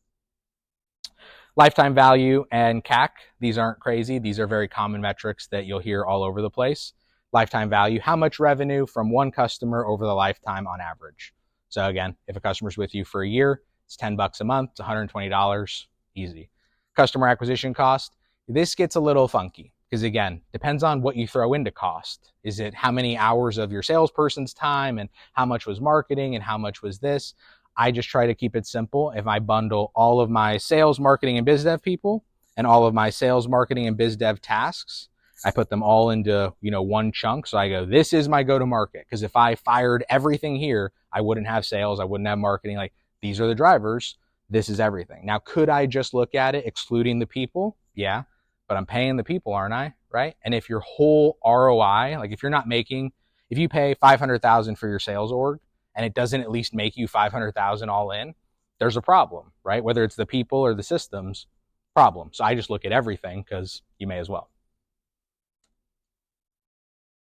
S1: Lifetime value and CAC, these aren't crazy. These are very common metrics that you'll hear all over the place. Lifetime value, how much revenue from one customer over the lifetime on average. So again, if a customer's with you for a year, it's $10 a month, it's $120, easy. Customer acquisition cost, this gets a little funky because again, depends on what you throw into cost. Is it how many hours of your salesperson's time and how much was marketing and how much was this? I just try to keep it simple. If I bundle all of my sales, marketing, and biz dev people and all of my sales, marketing, and biz dev tasks, I put them all into, one chunk. So I go, this is my go-to-market. Because if I fired everything here, I wouldn't have sales. I wouldn't have marketing. Like, these are the drivers. This is everything. Now, could I just look at it excluding the people? Yeah, but I'm paying the people, aren't I? Right? And if your whole ROI, like if you pay $500,000 for your sales org and it doesn't at least make you $500,000 all in, there's a problem, right? Whether it's the people or the systems, problem. So I just look at everything because you may as well.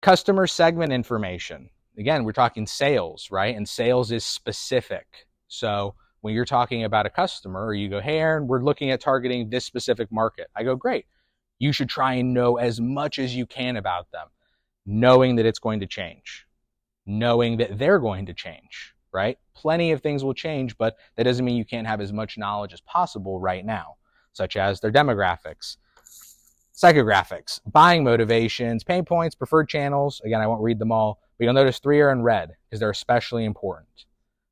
S1: Customer segment information. Again, we're talking sales, right? And sales is specific. So when you're talking about a customer or you go, hey, Aaron, we're looking at targeting this specific market. I go, great. You should try and know as much as you can about them, knowing that it's going to change, knowing that they're going to change, right? Plenty of things will change, but that doesn't mean you can't have as much knowledge as possible right now, such as their demographics, psychographics, buying motivations, pain points, preferred channels. Again, I won't read them all, but you'll notice 3 are in red because they're especially important.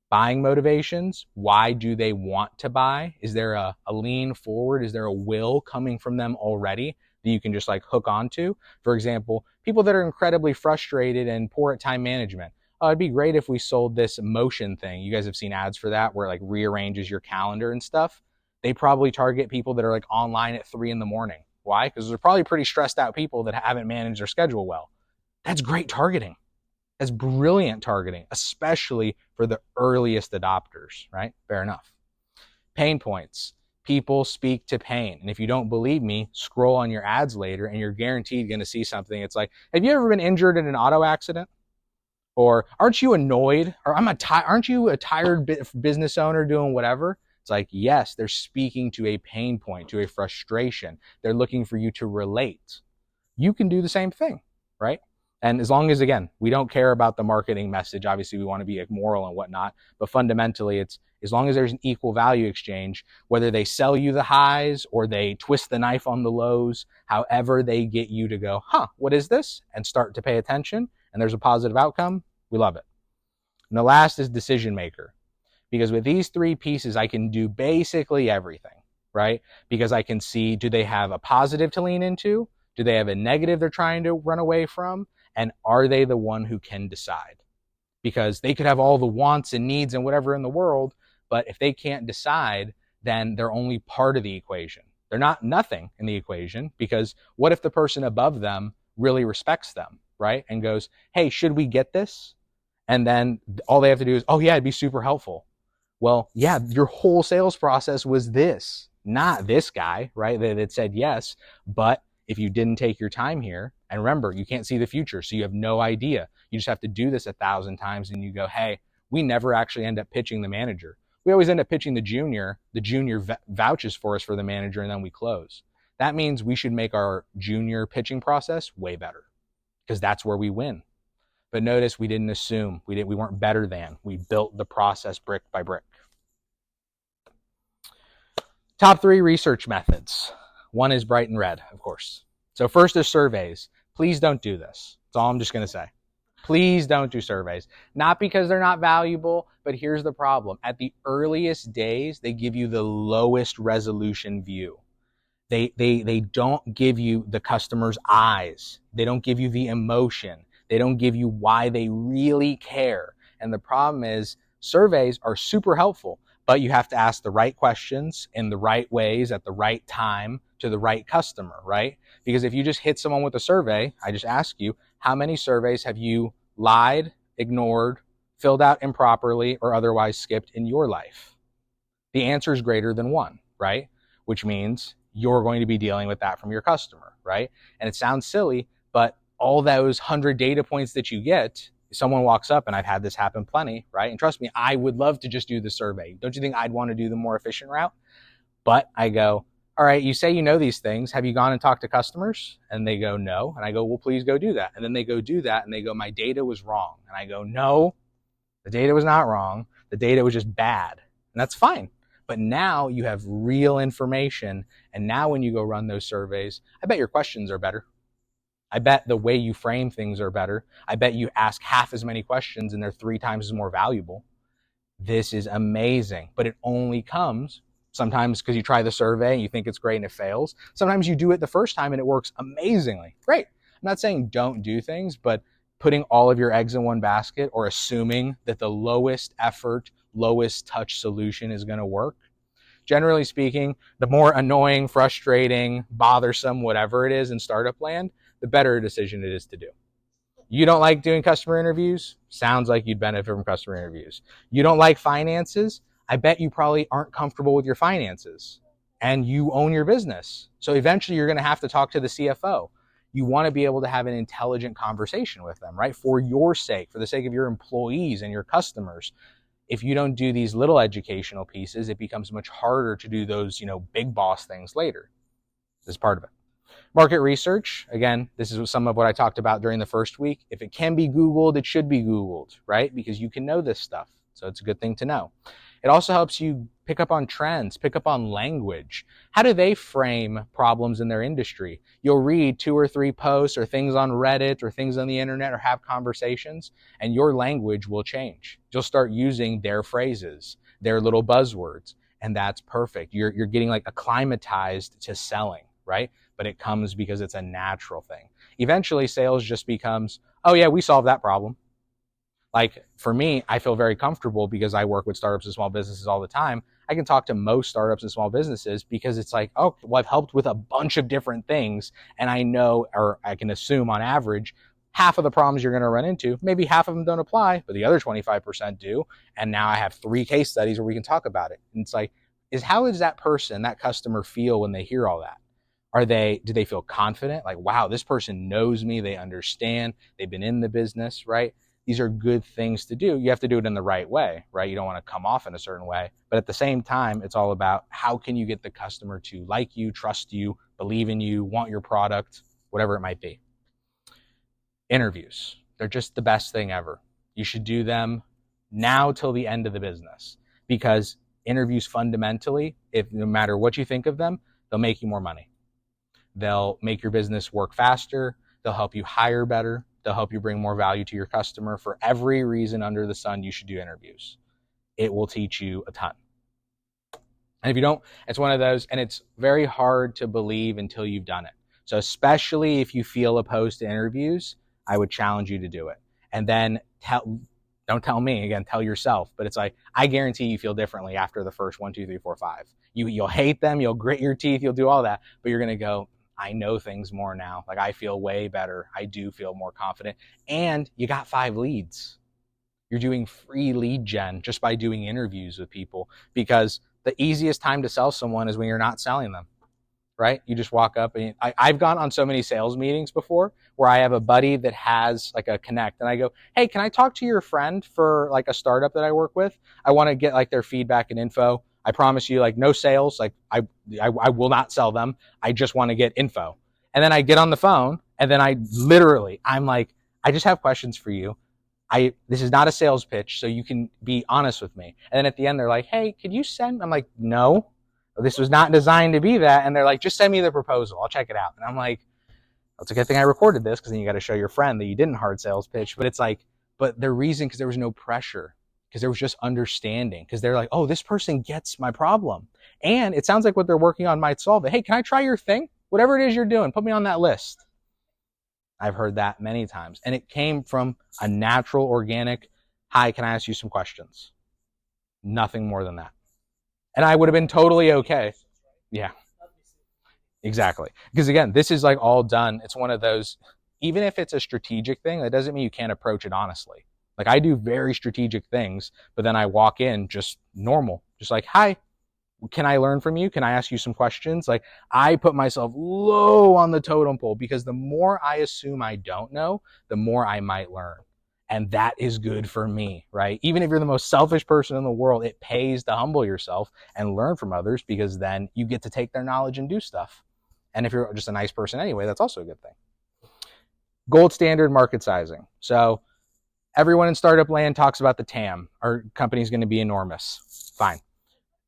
S1: Buying motivations, why do they want to buy? Is there a lean forward? Is there a will coming from them already that you can just like hook onto? For example, people that are incredibly frustrated and poor at time management. Oh, it'd be great if we sold this motion thing. You guys have seen ads for that where it like rearranges your calendar and stuff. They probably target people that are like online at 3 in the morning. Why? Because they're probably pretty stressed out people that haven't managed their schedule well. That's great targeting. That's brilliant targeting, especially for the earliest adopters, right? Fair enough. Pain points. People speak to pain. And if you don't believe me, scroll on your ads later and you're guaranteed going to see something. It's like, have you ever been injured in an auto accident? Or aren't you annoyed? Or aren't you a tired business owner doing whatever? It's like, yes, they're speaking to a pain point, to a frustration. They're looking for you to relate. You can do the same thing, right? And as long as, again, we don't care about the marketing message, obviously we want to be moral and whatnot, but fundamentally it's as long as there's an equal value exchange, whether they sell you the highs or they twist the knife on the lows, however they get you to go, what is this? And start to pay attention, and there's a positive outcome, we love it. And the last is decision maker. Because with these 3 pieces, I can do basically everything, right? Because I can see, do they have a positive to lean into? Do they have a negative they're trying to run away from? And are they the one who can decide? Because they could have all the wants and needs and whatever in the world, but if they can't decide, then they're only part of the equation. They're not nothing in the equation, because what if the person above them really respects them, right? And goes, hey, should we get this? And then all they have to do is, oh yeah, it'd be super helpful. Well, yeah, your whole sales process was this, not this guy, right? That said yes, but if you didn't take your time here, and remember, you can't see the future, so you have no idea. You just have to do this 1,000 times and you go, hey, we never actually end up pitching the manager. We always end up pitching the junior vouches for us for the manager, and then we close. That means we should make our junior pitching process way better, because that's where we win. But notice we didn't assume, we weren't better than, we built the process brick by brick. Top 3 research methods. One is bright and red, of course. So first is surveys. Please don't do this. That's all I'm just going to say. Please don't do surveys. Not because they're not valuable, but here's the problem. At the earliest days, they give you the lowest resolution view. They don't give you the customer's eyes. They don't give you the emotion. They don't give you why they really care. And the problem is surveys are super helpful, but you have to ask the right questions in the right ways at the right time to the right customer, right? Because if you just hit someone with a survey, I just ask you, how many surveys have you lied, ignored, filled out improperly, or otherwise skipped in your life? The answer is greater than 1, right? Which means you're going to be dealing with that from your customer, right? And it sounds silly, but all those 100 data points that you get, someone walks up, and I've had this happen plenty, right? And trust me, I would love to just do the survey. Don't you think I'd want to do the more efficient route? But I go, all right, you say you know these things. Have you gone and talked to customers? And they go, no. And I go, well, please go do that. And then they go do that, and they go, my data was wrong. And I go, no, the data was not wrong. The data was just bad. And that's fine. But now you have real information. And now when you go run those surveys, I bet your questions are better. I bet the way you frame things are better. I bet you ask half as many questions and they're 3 times as more valuable. This is amazing. But it only comes sometimes because you try the survey and you think it's great and it fails. Sometimes you do it the first time and it works amazingly. Great. I'm not saying don't do things, but putting all of your eggs in one basket or assuming that the lowest effort, lowest touch solution is going to work. Generally speaking, the more annoying, frustrating, bothersome, whatever it is in startup land, the better decision it is to do. You don't like doing customer interviews? Sounds like you'd benefit from customer interviews. You don't like finances? I bet you probably aren't comfortable with your finances and you own your business. So eventually you're going to have to talk to the CFO. You want to be able to have an intelligent conversation with them, right? For your sake, for the sake of your employees and your customers. If you don't do these little educational pieces, it becomes much harder to do those, big boss things later. This is part of it. Market research, again, this is some of what I talked about during the first week. If it can be Googled, it should be Googled, right? Because you can know this stuff. So it's a good thing to know. It also helps you pick up on trends, pick up on language. How do they frame problems in their industry? You'll read 2 or 3 posts or things on Reddit or things on the internet or have conversations, and your language will change. You'll start using their phrases, their little buzzwords, and that's perfect. You're getting like acclimatized to selling, right? But it comes because it's a natural thing. Eventually, sales just becomes, oh yeah, we solved that problem. Like for me, I feel very comfortable because I work with startups and small businesses all the time. I can talk to most startups and small businesses because it's like, oh, well, I've helped with a bunch of different things. And I know, or I can assume on average, half of the problems you're going to run into, maybe half of them don't apply, but the other 25% do. And now I have 3 case studies where we can talk about it. And it's like, how does that person, that customer feel when they hear all that? Do they feel confident? Like, wow, this person knows me. They understand. They've been in the business, right? These are good things to do. You have to do it in the right way, right? You don't want to come off in a certain way. But at the same time, it's all about how can you get the customer to like you, trust you, believe in you, want your product, whatever it might be. Interviews. They're just the best thing ever. You should do them now till the end of the business because interviews fundamentally, no matter what you think of them, they'll make you more money. They'll make your business work faster. They'll help you hire better. They'll help you bring more value to your customer. For every reason under the sun, you should do interviews. It will teach you a ton. And if you don't, it's one of those, and it's very hard to believe until you've done it. So especially if you feel opposed to interviews, I would challenge you to do it. And then don't tell me, again, tell yourself. But it's like, I guarantee you feel differently after the first 1, 2, 3, 4, 5. You'll hate them, you'll grit your teeth, you'll do all that, but you're going to go, I know things more now. Like I feel way better. I do feel more confident. And you got 5 leads. You're doing free lead gen just by doing interviews with people because the easiest time to sell someone is when you're not selling them, right? You just walk up and I've gone on so many sales meetings before where I have a buddy that has like a connect and I go, hey, can I talk to your friend for like a startup that I work with? I want to get like their feedback and info. I promise you, like no sales, like I will not sell them. I just want to get info. And then I get on the phone and then I'm like, I just have questions for you. This is not a sales pitch, so you can be honest with me. And then at the end, they're like, hey, could you send? I'm like, no. This was not designed to be that. And they're like, just send me the proposal. I'll check it out. And I'm like, that's a good thing I recorded this, because then you got to show your friend that you didn't hard sales pitch. But it's like, but the reason, because there was no pressure, because there was just understanding, because they're like, oh, this person gets my problem. And it sounds like what they're working on might solve it. Hey, can I try your thing? Whatever it is you're doing, put me on that list. I've heard that many times. And it came from a natural, organic, hi, can I ask you some questions? Nothing more than that. And I would have been totally okay. Yeah, exactly. Because again, this is like all done. It's one of those, even if it's a strategic thing, that doesn't mean you can't approach it honestly. Like I do very strategic things, but then I walk in just normal, just like, hi, can I learn from you? Can I ask you some questions? Like I put myself low on the totem pole, because the more I assume I don't know, the more I might learn. And that is good for me, right? Even if you're the most selfish person in the world, it pays to humble yourself and learn from others, because then you get to take their knowledge and do stuff. And if you're just a nice person anyway, that's also a good thing. Gold standard market sizing. So everyone in startup land talks about the TAM. Our company's going to be enormous. Fine.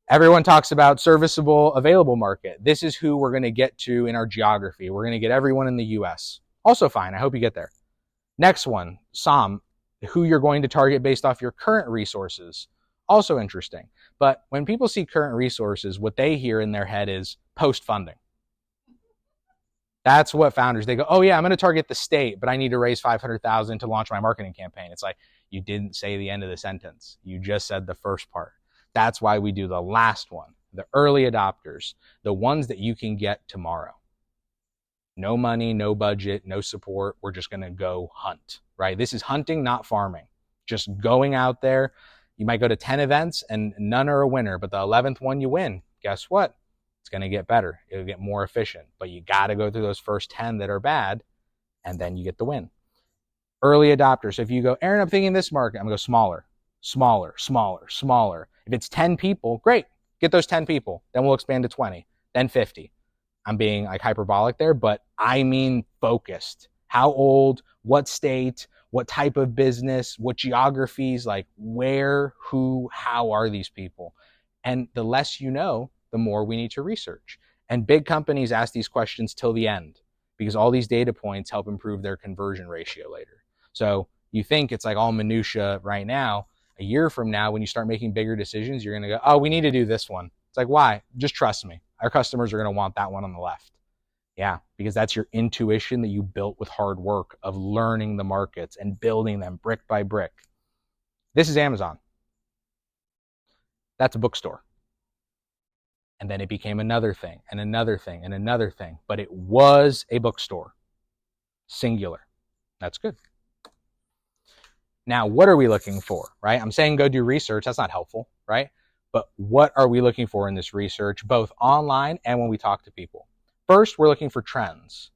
S1: Everyone talks about serviceable available market. This is who we're going to get to in our geography. We're going to get everyone in the US. Also fine. I hope you get there. Next one, SOM, who you're going to target based off your current resources. Also interesting. But when people see current resources, what they hear in their head is post-funding. That's what founders, they go, oh yeah, I'm going to target the state, but I need to raise $500,000 to launch my marketing campaign. It's like, you didn't say the end of the sentence. You just said the first part. That's why we do the last one, the early adopters, the ones that you can get tomorrow. No money, no budget, no support. We're just going to go hunt, right? This is hunting, not farming. Just going out there. You might go to 10 events and none are a winner, but the 11th one you win. Guess what? It's going to get better. It'll get more efficient, but you got to go through those first 10 that are bad, and then you get the win. Early adopters. So if you go, Aaron, I'm thinking this market, I'm going to go smaller, smaller, smaller, smaller. If it's 10 people, great. Get those 10 people. Then we'll expand to 20, then 50. I'm being like hyperbolic there, but I mean focused. How old, what state, what type of business, what geographies, like where, who, how are these people? And the less you know, the more we need to research. And big companies ask these questions till the end, because all these data points help improve their conversion ratio later. So you think it's like all minutia right now. A year from now, when you start making bigger decisions, you're going to go, oh, we need to do this one. It's like, why? Just trust me. Our customers are going to want that one on the left. Yeah, because that's your intuition that you built with hard work of learning the markets and building them brick by brick. This is Amazon. That's a bookstore. And then it became another thing and another thing and another thing. But it was a bookstore. Singular. That's good. Now, what are we looking for, right? I'm saying go do research. That's not helpful, right? But what are we looking for in this research, both online and when we talk to people? First, we're looking for trends.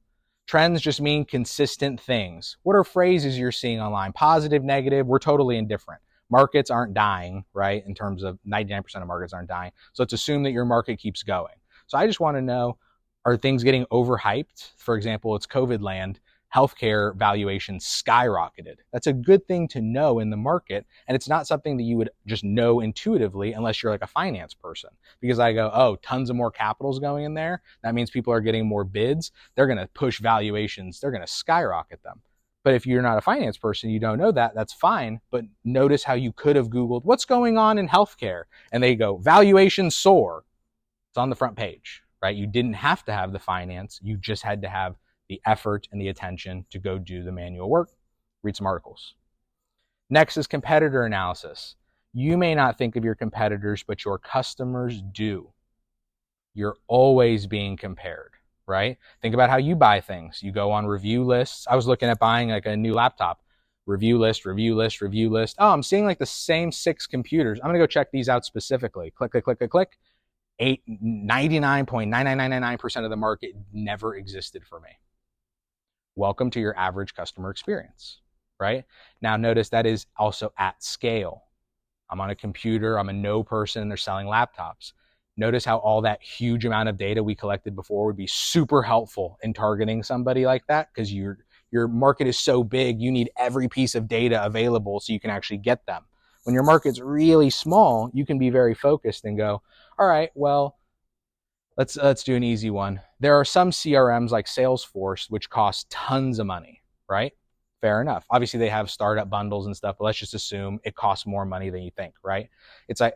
S1: Trends just mean consistent things. What are phrases you're seeing online? Positive, negative, we're totally indifferent. Markets aren't dying, right? In terms of 99% of markets aren't dying. So let's assume that your market keeps going. So I just want to know, are things getting overhyped? For example, it's COVID land. Healthcare valuations skyrocketed. That's a good thing to know in the market. And it's not something that you would just know intuitively unless you're like a finance person. Because I go, oh, tons of more capital's going in there. That means people are getting more bids. They're going to push valuations. They're going to skyrocket them. But if you're not a finance person, you don't know that, that's fine. But notice how you could have Googled, what's going on in healthcare? And they go, valuations soar. It's on the front page, right? You didn't have to have the finance. You just had to have the effort and the attention to go do the manual work, read some articles. Next is competitor analysis. You may not think of your competitors, but your customers do. You're always being compared, right? Think about how you buy things. You go on review lists. I was looking at buying like a new laptop. Review list, review list, review list. Oh, I'm seeing like the same 6 computers. I'm going to go check these out specifically. Click, click, click, click, click. 99.99999% of the market never existed for me. Welcome to your average customer experience, right? Now notice that is also at scale. I'm on a computer, I'm a no person, and they're selling laptops. Notice how all that huge amount of data we collected before would be super helpful in targeting somebody like that, because your market is so big, you need every piece of data available so you can actually get them. When your market's really small, you can be very focused and go, all right, well, Let's do an easy one. There are some CRMs like Salesforce which cost tons of money, right? Fair enough. Obviously, they have startup bundles and stuff, but let's just assume it costs more money than you think, right? It's like,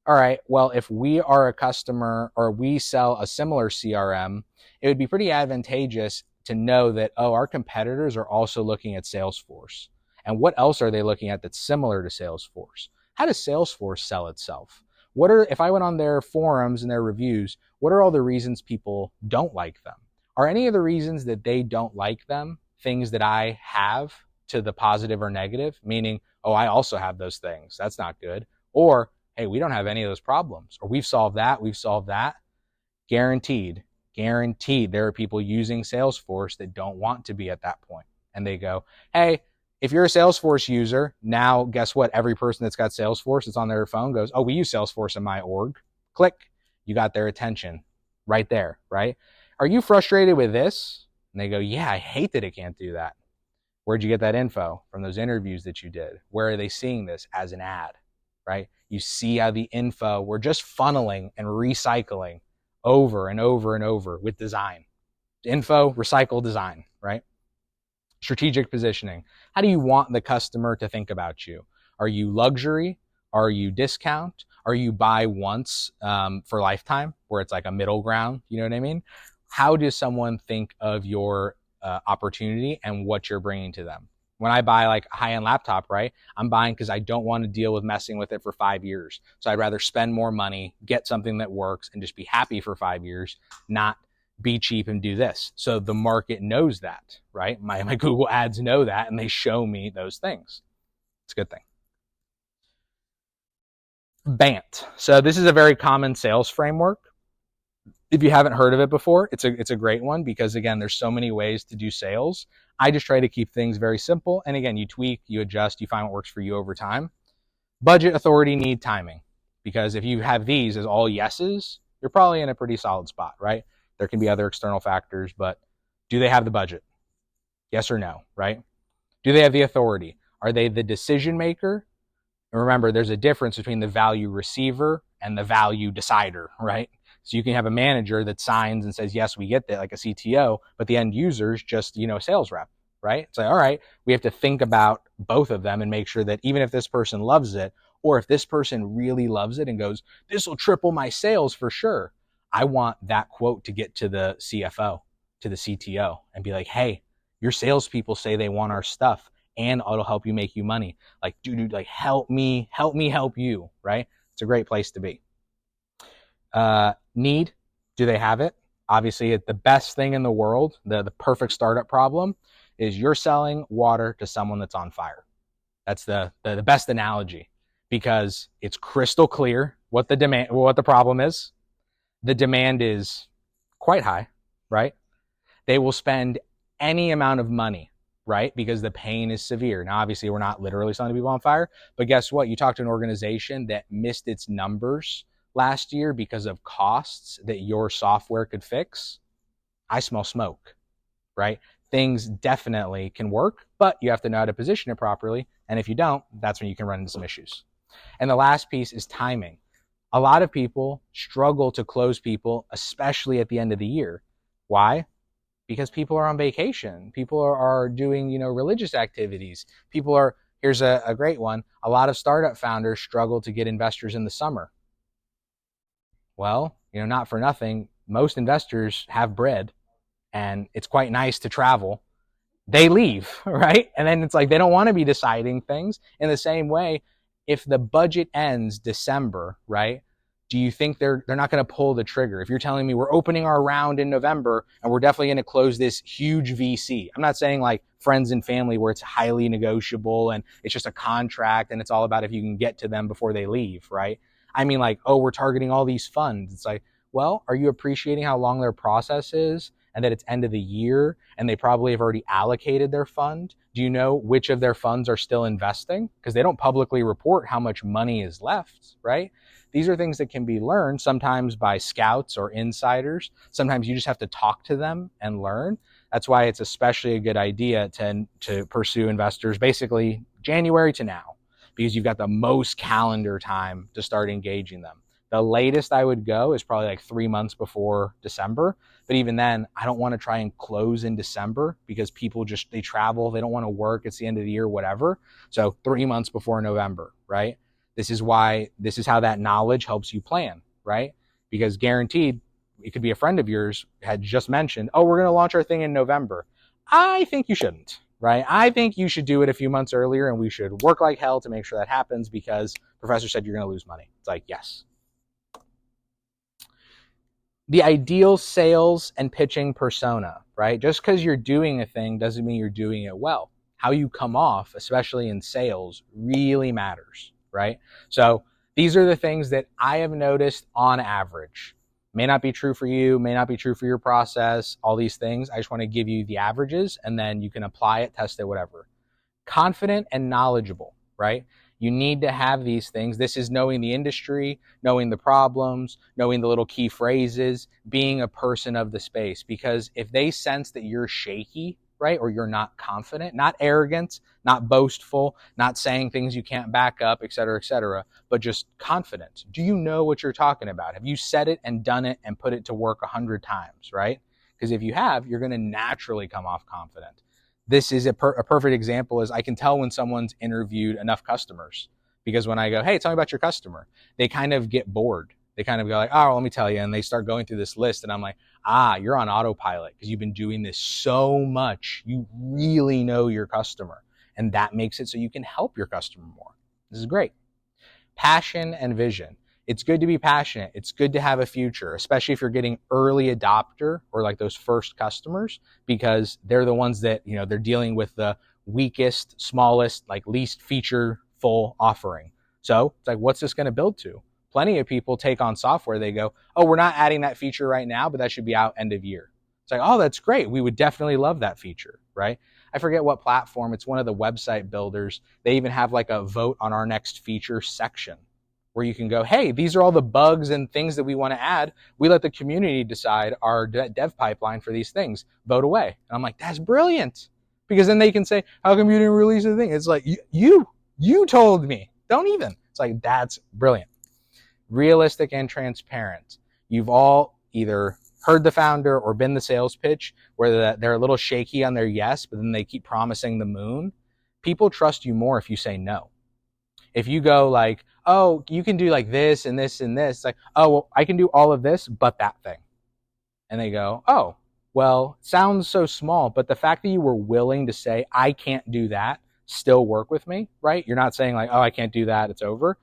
S1: all right, well, if we are a customer or we sell a similar CRM, it would be pretty advantageous to know that, oh, our competitors are also looking at Salesforce. And what else are they looking at that's similar to Salesforce? How does Salesforce sell itself? If I went on their forums and their reviews, what are all the reasons people don't like them? Are any of the reasons that they don't like them things that I have to the positive or negative? Meaning, oh, I also have those things. That's not good. Or, hey, we don't have any of those problems. Or we've solved that. We've solved that. Guaranteed there are people using Salesforce that don't want to be at that point. And they go, hey, if you're a Salesforce user, now guess what? Every person that's got Salesforce that's on their phone goes, oh, we use Salesforce in my org. Click. You got their attention right there, right? Are you frustrated with this? And they go, yeah, I hate that it can't do that. Where'd you get that info? From those interviews that you did. Where are they seeing this? As an ad, right? You see how the info, we're just funneling and recycling over and over and over with design. Info, recycle, design, right? Strategic positioning. How do you want the customer to think about you? Are you luxury? Are you discount? Are you buy once for lifetime, where it's like a middle ground? You know what I mean? How does someone think of your opportunity and what you're bringing to them? When I buy like a high-end laptop, right, I'm buying because I don't want to deal with messing with it for 5 years. So I'd rather spend more money, get something that works, and just be happy for 5 years, not be cheap and do this. So the market knows that, right? My Google ads know that, and they show me those things. It's a good thing. BANT. So this is a very common sales framework. If you haven't heard of it before, it's a great one because, again, there's so many ways to do sales. I just try to keep things very simple. And again, you tweak, you adjust, you find what works for you over time. Budget, authority, need, timing. Because if you have these as all yeses, you're probably in a pretty solid spot, right? There can be other external factors, but do they have the budget? Yes or no, right? Do they have the authority? Are they the decision maker? And remember, there's a difference between the value receiver and the value decider, right? So you can have a manager that signs and says, yes, we get that, like a CTO, but the end user's just, a sales rep, right? It's like, all right, we have to think about both of them and make sure that even if this person loves it, or if this person really loves it and goes, this will triple my sales for sure, I want that quote to get to the CFO, to the CTO, and be like, hey, your salespeople say they want our stuff and it'll help you make you money. Like, dude, like help me help you, right? It's a great place to be. Need, do they have it? Obviously, the best thing in the world, the perfect startup problem is you're selling water to someone that's on fire. That's the best analogy because it's crystal clear what the problem is. The demand is quite high, right? They will spend any amount of money, right? Because the pain is severe. Now, obviously, we're not literally selling people on fire, but guess what? You talk to an organization that missed its numbers last year because of costs that your software could fix. I smell smoke, right? Things definitely can work, but you have to know how to position it properly. And if you don't, that's when you can run into some issues. And the last piece is timing. A lot of people struggle to close people, especially at the end of the year. Why? Because people are on vacation. People are doing, religious activities. Here's a great one. A lot of startup founders struggle to get investors in the summer. Well, not for nothing. Most investors have bread and it's quite nice to travel. They leave, right? And then it's like they don't want to be deciding things. In the same way, if the budget ends December, right? Do you think they're not going to pull the trigger? If you're telling me we're opening our round in November and we're definitely going to close this huge VC. I'm not saying like friends and family where it's highly negotiable and it's just a contract and it's all about if you can get to them before they leave, right? I mean like, oh, we're targeting all these funds. It's like, well, are you appreciating how long their process is and that it's end of the year and they probably have already allocated their fund? Do you know which of their funds are still investing? Because they don't publicly report how much money is left, right? These are things that can be learned sometimes by scouts or insiders. Sometimes you just have to talk to them and learn. That's why it's especially a good idea to pursue investors basically January to now, because you've got the most calendar time to start engaging them. The latest I would go is probably like 3 months before December. But even then, I don't want to try and close in December because people just, they travel, they don't want to work. It's the end of the year, whatever. So 3 months before November, right? This is how that knowledge helps you plan, right? Because guaranteed, it could be a friend of yours had just mentioned, oh, we're going to launch our thing in November. I think you shouldn't, right? I think you should do it a few months earlier, and we should work like hell to make sure that happens because professor said you're going to lose money. It's like, yes. The ideal sales and pitching persona, right? Just because you're doing a thing doesn't mean you're doing it well. How you come off, especially in sales, really matters, right? So these are the things that I have noticed on average. May not be true for you, may not be true for your process, all these things. I just want to give you the averages, and then you can apply it, test it, whatever. Confident and knowledgeable, right? You need to have these things. This is knowing the industry, knowing the problems, knowing the little key phrases, being a person of the space. Because if they sense that you're shaky, right, or you're not confident, not arrogant, not boastful, not saying things you can't back up, et cetera, but just confident. Do you know what you're talking about? Have you said it and done it and put it to work 100 times, right? Because if you have, you're going to naturally come off confident. This is a perfect example is I can tell when someone's interviewed enough customers, because when I go, hey, tell me about your customer, they kind of get bored. They kind of go like, oh, let me tell you. And they start going through this list. And I'm like, you're on autopilot because you've been doing this so much. You really know your customer. And that makes it so you can help your customer more. This is great. Passion and vision. It's good to be passionate. It's good to have a future, especially if you're getting early adopter or like those first customers, because they're the ones that, they're dealing with the weakest, smallest, like least feature full offering. So it's like, what's this going to build to? Plenty of people take on software. They go, oh, we're not adding that feature right now, but that should be out end of year. It's like, oh, that's great. We would definitely love that feature, right? I forget what platform. It's one of the website builders. They even have like a vote on our next feature section, where you can go, hey, these are all the bugs and things that we want to add. We let the community decide our dev pipeline for these things. Vote away. And I'm like, that's brilliant. Because then they can say, how come you didn't release the thing? It's like, you told me. Don't even. It's like, that's brilliant. Realistic and transparent. You've all either heard the founder or been the sales pitch where they're a little shaky on their yes, but then they keep promising the moon. People trust you more if you say no. If you go like, oh, you can do like this and this and this, it's like, oh, well, I can do all of this, but that thing. And they go, oh, well, sounds so small, but the fact that you were willing to say, I can't do that, still work with me, right? You're not saying like, oh, I can't do that, it's over.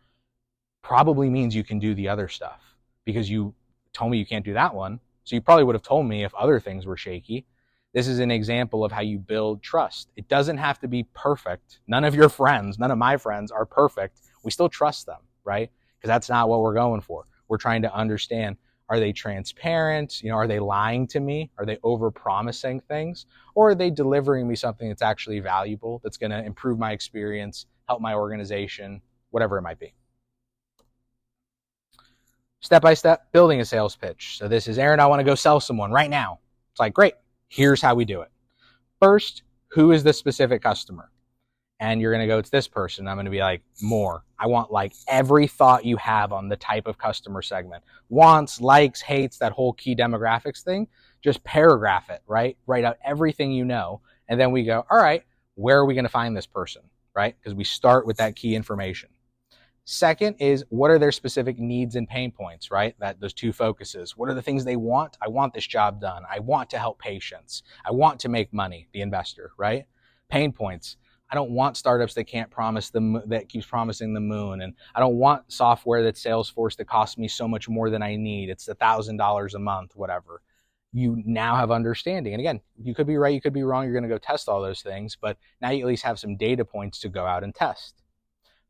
S1: Probably means you can do the other stuff because you told me you can't do that one. So you probably would have told me if other things were shaky. This is an example of how you build trust. It doesn't have to be perfect. None of your friends, none of my friends are perfect. We still trust them, right? Because that's not what we're going for. We're trying to understand, are they transparent? Are they lying to me? Are they over-promising things? Or are they delivering me something that's actually valuable, that's going to improve my experience, help my organization, whatever it might be? Step-by-step, building a sales pitch. So this is, Aaron, I want to go sell someone right now. It's like, great. Here's how we do it. First, who is the specific customer? And you're going to go, it's this person. I'm going to be like, more. I want like every thought you have on the type of customer segment. Wants, likes, hates, that whole key demographics thing. Just paragraph it, right? Write out everything you know. And then we go, all right, where are we going to find this person, right? Because we start with that key information. Second is, what are their specific needs and pain points, right? Those two focuses. What are the things they want? I want this job done. I want to help patients. I want to make money, the investor, right? Pain points. I don't want startups that can't promise that keeps promising the moon. And I don't want software that's Salesforce that costs me so much more than I need. It's $1,000 a month, whatever. You now have understanding. And again, you could be right, you could be wrong. You're going to go test all those things, but now you at least have some data points to go out and test.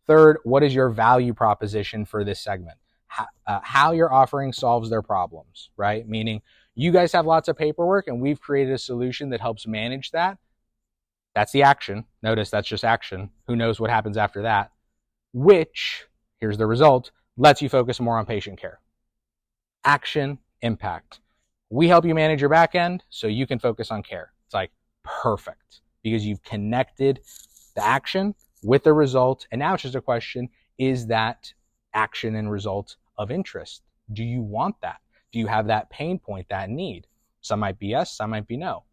S1: Third, what is your value proposition for this segment? How your offering solves their problems, right? Meaning you guys have lots of paperwork and we've created a solution that helps manage that. That's the action. Notice that's just action. Who knows what happens after that? Which, here's the result, lets you focus more on patient care. Action, impact. We help you manage your back end so you can focus on care. It's like perfect because you've connected the action with the result. And now it's just a question, is that action and result of interest? Do you want that? Do you have that pain point, that need? Some might be yes, some might be no.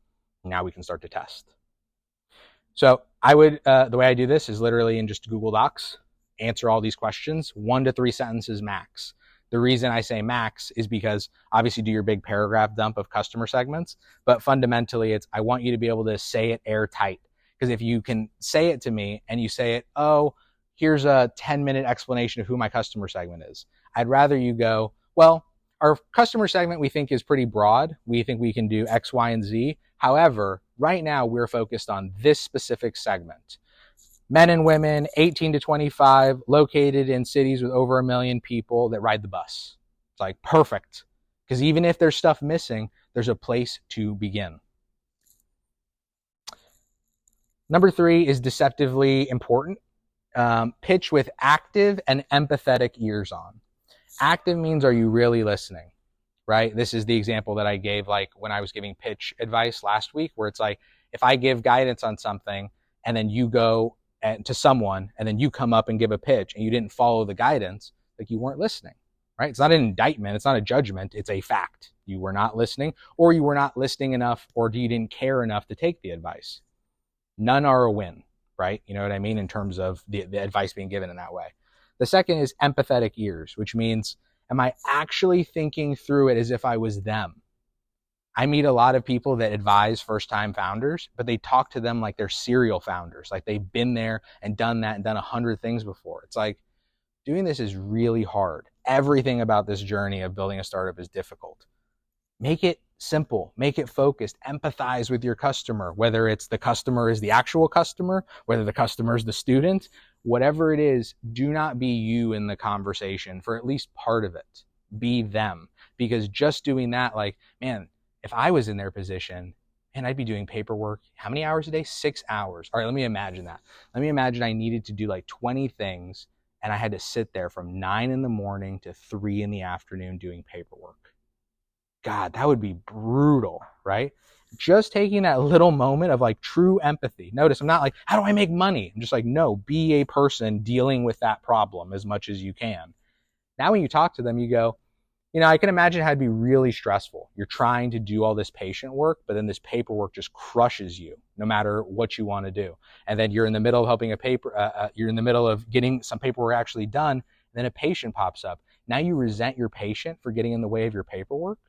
S1: Now we can start to test. So I would, the way I do this is literally in just Google Docs, answer all these questions, 1 to 3 sentences max. The reason I say max is because obviously do your big paragraph dump of customer segments, but fundamentally it's, I want you to be able to say it airtight. Because if you can say it to me and you say it, oh, here's a 10-minute explanation of who my customer segment is. I'd rather you go, well, our customer segment we think is pretty broad. We think we can do X, Y, and Z. However, right now we're focused on this specific segment. Men and women, 18 to 25, located in cities with over 1 million people that ride the bus. It's like perfect. Because even if there's stuff missing, there's a place to begin. Number 3 is deceptively important. Pitch with active and empathetic ears on. Active means, are you really listening? Right? This is the example that I gave like when I was giving pitch advice last week, where it's like, if I give guidance on something and then you go to someone and then you come up and give a pitch and you didn't follow the guidance, like you weren't listening, right? It's not an indictment. It's not a judgment. It's a fact. You were not listening, or you were not listening enough, or you didn't care enough to take the advice. None are a win, right? You know what I mean? In terms of the advice being given in that way. The second is empathetic ears, which means, am I actually thinking through it as if I was them? I meet a lot of people that advise first-time founders, but they talk to them like they're serial founders, like they've been there and done that and done 100 things before. It's like, doing this is really hard. Everything about this journey of building a startup is difficult. Make it simple, make it focused, empathize with your customer, whether it's the customer is the actual customer, whether the customer is the student, whatever it is, do not be you in the conversation for at least part of it. Be them. Because just doing that, like, man, if I was in their position, and I'd be doing paperwork, how many hours a day? 6 hours. All right, let me imagine that. Let me imagine I needed to do like 20 things, and I had to sit there from 9 in the morning to 3 in the afternoon doing paperwork. God, that would be brutal, right? Just taking that little moment of like true empathy. Notice I'm not like, how do I make money? I'm just like, no, be a person dealing with that problem as much as you can. Now when you talk to them, you go, you know, I can imagine how it'd be really stressful. You're trying to do all this patient work, but then this paperwork just crushes you no matter what you want to do. And then you're in the middle of helping you're in the middle of getting some paperwork actually done. And then a patient pops up. Now you resent your patient for getting in the way of your paperwork.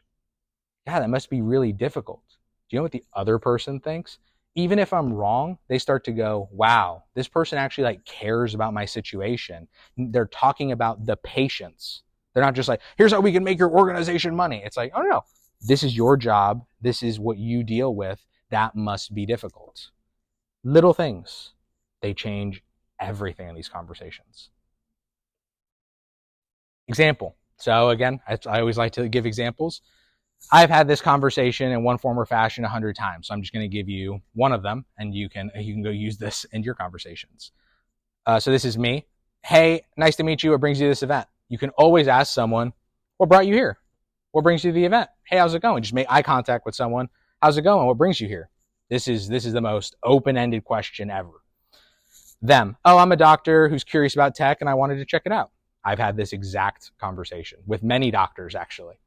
S1: God, that must be really difficult. Do you know what the other person thinks? Even if I'm wrong, they start to go, wow, this person actually like cares about my situation. They're talking about the patients. They're not just like, here's how we can make your organization money. It's like, oh no, this is your job. This is what you deal with. That must be difficult. Little things, they change everything in these conversations. Example. So again, I always like to give examples. I've had this conversation in one form or fashion 100 times. So I'm just going to give you one of them, and you can go use this in your conversations. So this is me. Hey, nice to meet you. What brings you to this event? You can always ask someone, what brought you here? What brings you to the event? Hey, how's it going? Just make eye contact with someone. How's it going? What brings you here? This is the most open-ended question ever. Them. Oh, I'm a doctor who's curious about tech, and I wanted to check it out. I've had this exact conversation with many doctors, actually.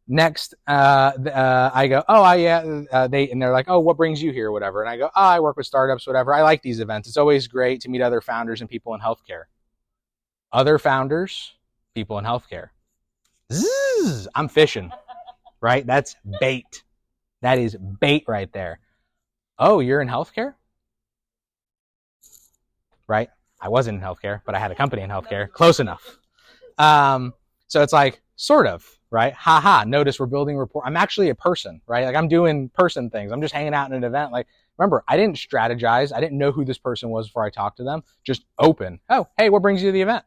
S1: Next, I go, oh, and they're like, oh, what brings you here, whatever. And I go, oh, I work with startups, whatever. I like these events. It's always great to meet other founders and people in healthcare. Other founders, people in healthcare. Zzz, I'm fishing, right? That's bait. That is bait right there. Oh, you're in healthcare? Right? I wasn't in healthcare, but I had a company in healthcare. Close enough. So it's like, sort of, right? Haha, notice we're building rapport. I'm actually a person, right? Like I'm doing person things. I'm just hanging out in an event. Like, remember, I didn't strategize. I didn't know who this person was before I talked to them. Just open. Oh, hey, what brings you to the event?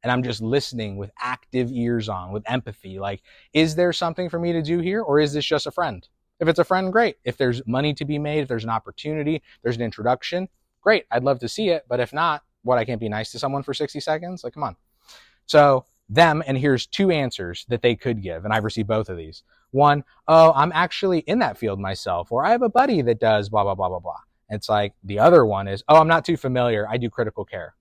S1: And I'm just listening with active ears on, with empathy. Like, is there something for me to do here, or is this just a friend? If it's a friend, great. If there's money to be made, if there's an opportunity, there's an introduction, great. I'd love to see it. But if not, what, I can't be nice to someone for 60 seconds? Like, come on. So them, and here's 2 answers that they could give, and I've received both of these. One, oh, I'm actually in that field myself, or I have a buddy that does blah, blah, blah, blah, blah. It's like, the other one is, oh, I'm not too familiar. I do critical care,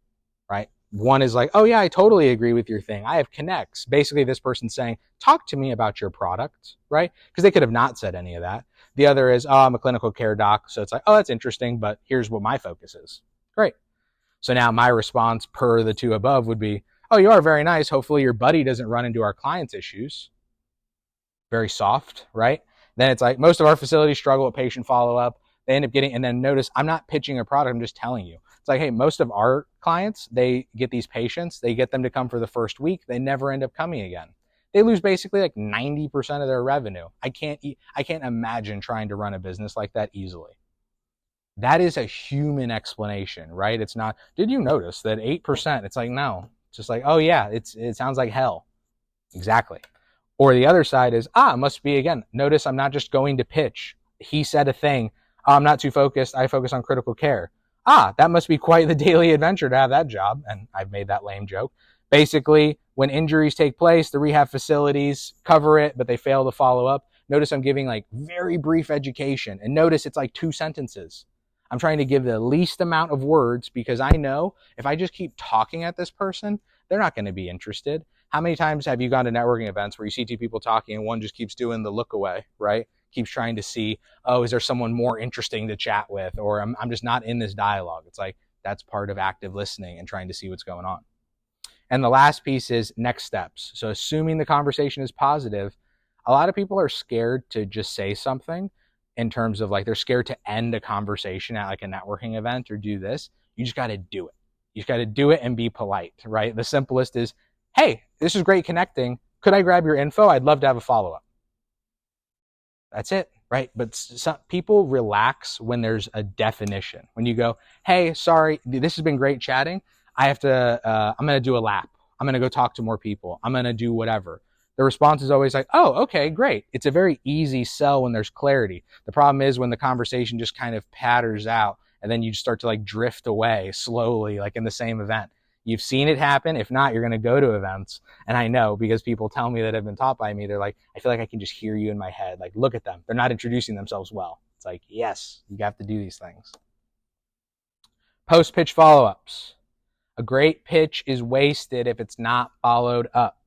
S1: right? One is like, oh yeah, I totally agree with your thing. I have connects. Basically, this person's saying, talk to me about your product, right? Because they could have not said any of that. The other is, oh, I'm a clinical care doc. So it's like, oh, that's interesting, but here's what my focus is. Great. So now my response per the two above would be, oh, you are very nice. Hopefully your buddy doesn't run into our client's issues. Very soft, right? Then it's like, most of our facilities struggle with patient follow-up. They end up getting, and then notice I'm not pitching a product, I'm just telling you. It's like, hey, most of our clients, they get these patients, they get them to come for the first week, they never end up coming again. They lose basically like 90% of their revenue. I can't imagine trying to run a business like that easily. That is a human explanation, right? It's not, did you notice that 8%? It's like, no. It's just like, oh yeah, it sounds like hell. Exactly. Or the other side is, it must be, again, notice I'm not just going to pitch. He said a thing. I'm not too focused. I focus on critical care. That must be quite the daily adventure to have that job. And I've made that lame joke. Basically, when injuries take place, the rehab facilities cover it, but they fail to follow up. Notice I'm giving like very brief education. And notice it's like 2 sentences. I'm trying to give the least amount of words because I know if I just keep talking at this person, they're not going to be interested. How many times have you gone to networking events where you see 2 people talking and one just keeps doing the look away, right? Keeps trying to see, oh, is there someone more interesting to chat with? Or I'm just not in this dialogue. It's like, that's part of active listening and trying to see what's going on. And the last piece is next steps. So assuming the conversation is positive, a lot of people are scared to just say something in terms of like, they're scared to end a conversation at like a networking event or do this. You just got to do it. You just got to do it and be polite, right? The simplest is, hey, this is great connecting. Could I grab your info? I'd love to have a follow-up. That's it, right? But some people relax when there's a definition. When you go, hey, sorry, this has been great chatting. I'm going to do a lap. I'm going to go talk to more people. I'm going to do whatever. The response is always like, oh, okay, great. It's a very easy sell when there's clarity. The problem is when the conversation just kind of patters out and then you start to like drift away slowly, like in the same event. You've seen it happen. If not, you're going to go to events. And I know because people tell me that have been taught by me, they're like, I feel like I can just hear you in my head. Like, look at them. They're not introducing themselves well. It's like, yes, you have to do these things. Post-pitch follow-ups. A great pitch is wasted if it's not followed up.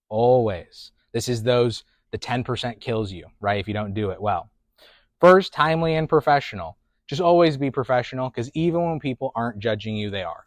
S1: Always. This is the 10% kills you, right? If you don't do it well. First, timely and professional. Just always be professional because even when people aren't judging you, they are.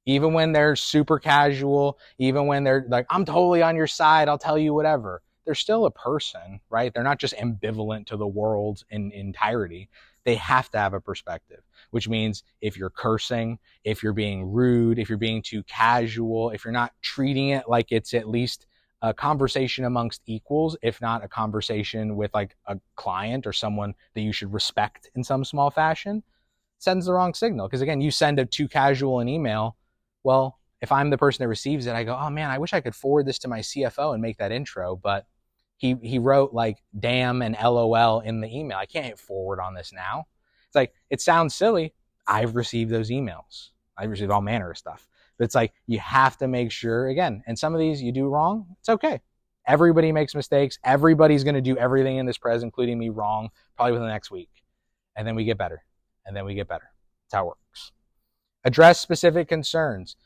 S1: Even when they're super casual, even when they're like, I'm totally on your side, I'll tell you whatever. They're still a person, right? They're not just ambivalent to the world in entirety. They have to have a perspective, which means if you're cursing, if you're being rude, if you're being too casual, if you're not treating it like it's at least a conversation amongst equals, if not a conversation with like a client or someone that you should respect in some small fashion, sends the wrong signal. Because again, you send a too casual an email. Well, if I'm the person that receives it, I go, oh man, I wish I could forward this to my CFO and make that intro, but he wrote like damn and LOL in the email. I can't hit forward on this now. It's like, it sounds silly. I've received those emails. I've received all manner of stuff. But it's like, you have to make sure, again, and some of these you do wrong, it's okay. Everybody makes mistakes. Everybody's going to do everything in this press, including me, wrong, probably within the next week. And then we get better. And then we get better. That's how it works. Address specific concerns.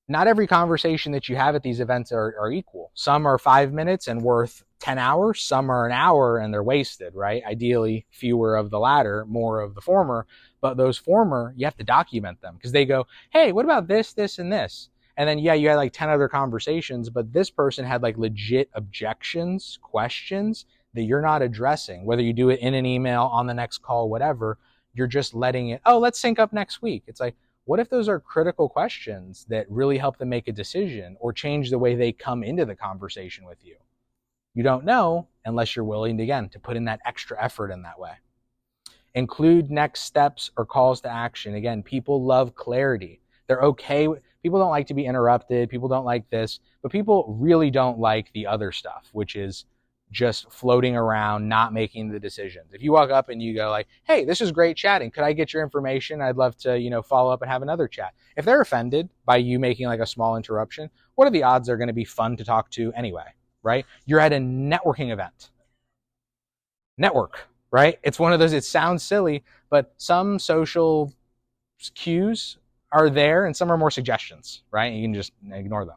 S1: Not every conversation that you have at these events are equal. Some are 5 minutes and worth 10 hours. Some are an hour and they're wasted, right? Ideally, fewer of the latter, more of the former. But those former, you have to document them because they go, hey, what about this, this, and this? And then, yeah, you had like 10 other conversations, but this person had like legit objections, questions that you're not addressing. Whether you do it in an email, on the next call, whatever, you're just letting it, oh, let's sync up next week. It's like, what if those are critical questions that really help them make a decision or change the way they come into the conversation with you? You don't know unless you're willing to, again, to put in that extra effort in that way. Include next steps or calls to action. Again, people love clarity. They're okay. People don't like to be interrupted. People don't like this, but people really don't like the other stuff, which is just floating around, not making the decisions. If you walk up and you go like, hey, this is great chatting. Could I get your information? I'd love to, follow up and have another chat. If they're offended by you making like a small interruption, what are the odds they're going to be fun to talk to anyway, right? You're at a networking event. Network, right? It's one of those, it sounds silly, but some social cues are there and some are more suggestions, right? You can just ignore them.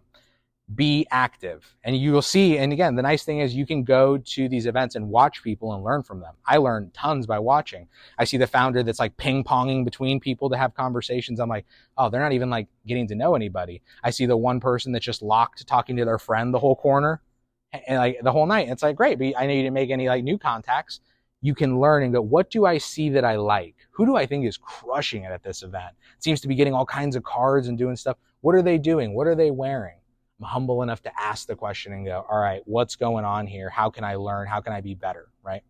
S1: Be active. And you will see, and again, the nice thing is you can go to these events and watch people and learn from them. I learn tons by watching. I see the founder that's like ping-ponging between people to have conversations. I'm like, oh, they're not even like getting to know anybody. I see the one person that's just locked talking to their friend the whole corner and like the whole night. And it's like, great, but I know you didn't make any like new contacts. You can learn and go, what do I see that I like? Who do I think is crushing it at this event? It seems to be getting all kinds of cards and doing stuff. What are they doing? What are they wearing? I'm humble enough to ask the question and go, all right, what's going on here? How can I learn? How can I be better, right?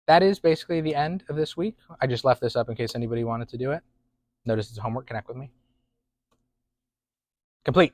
S1: That is basically the end of this week. I just left this up in case anybody wanted to do it. Notice it's homework. Connect with me. Complete.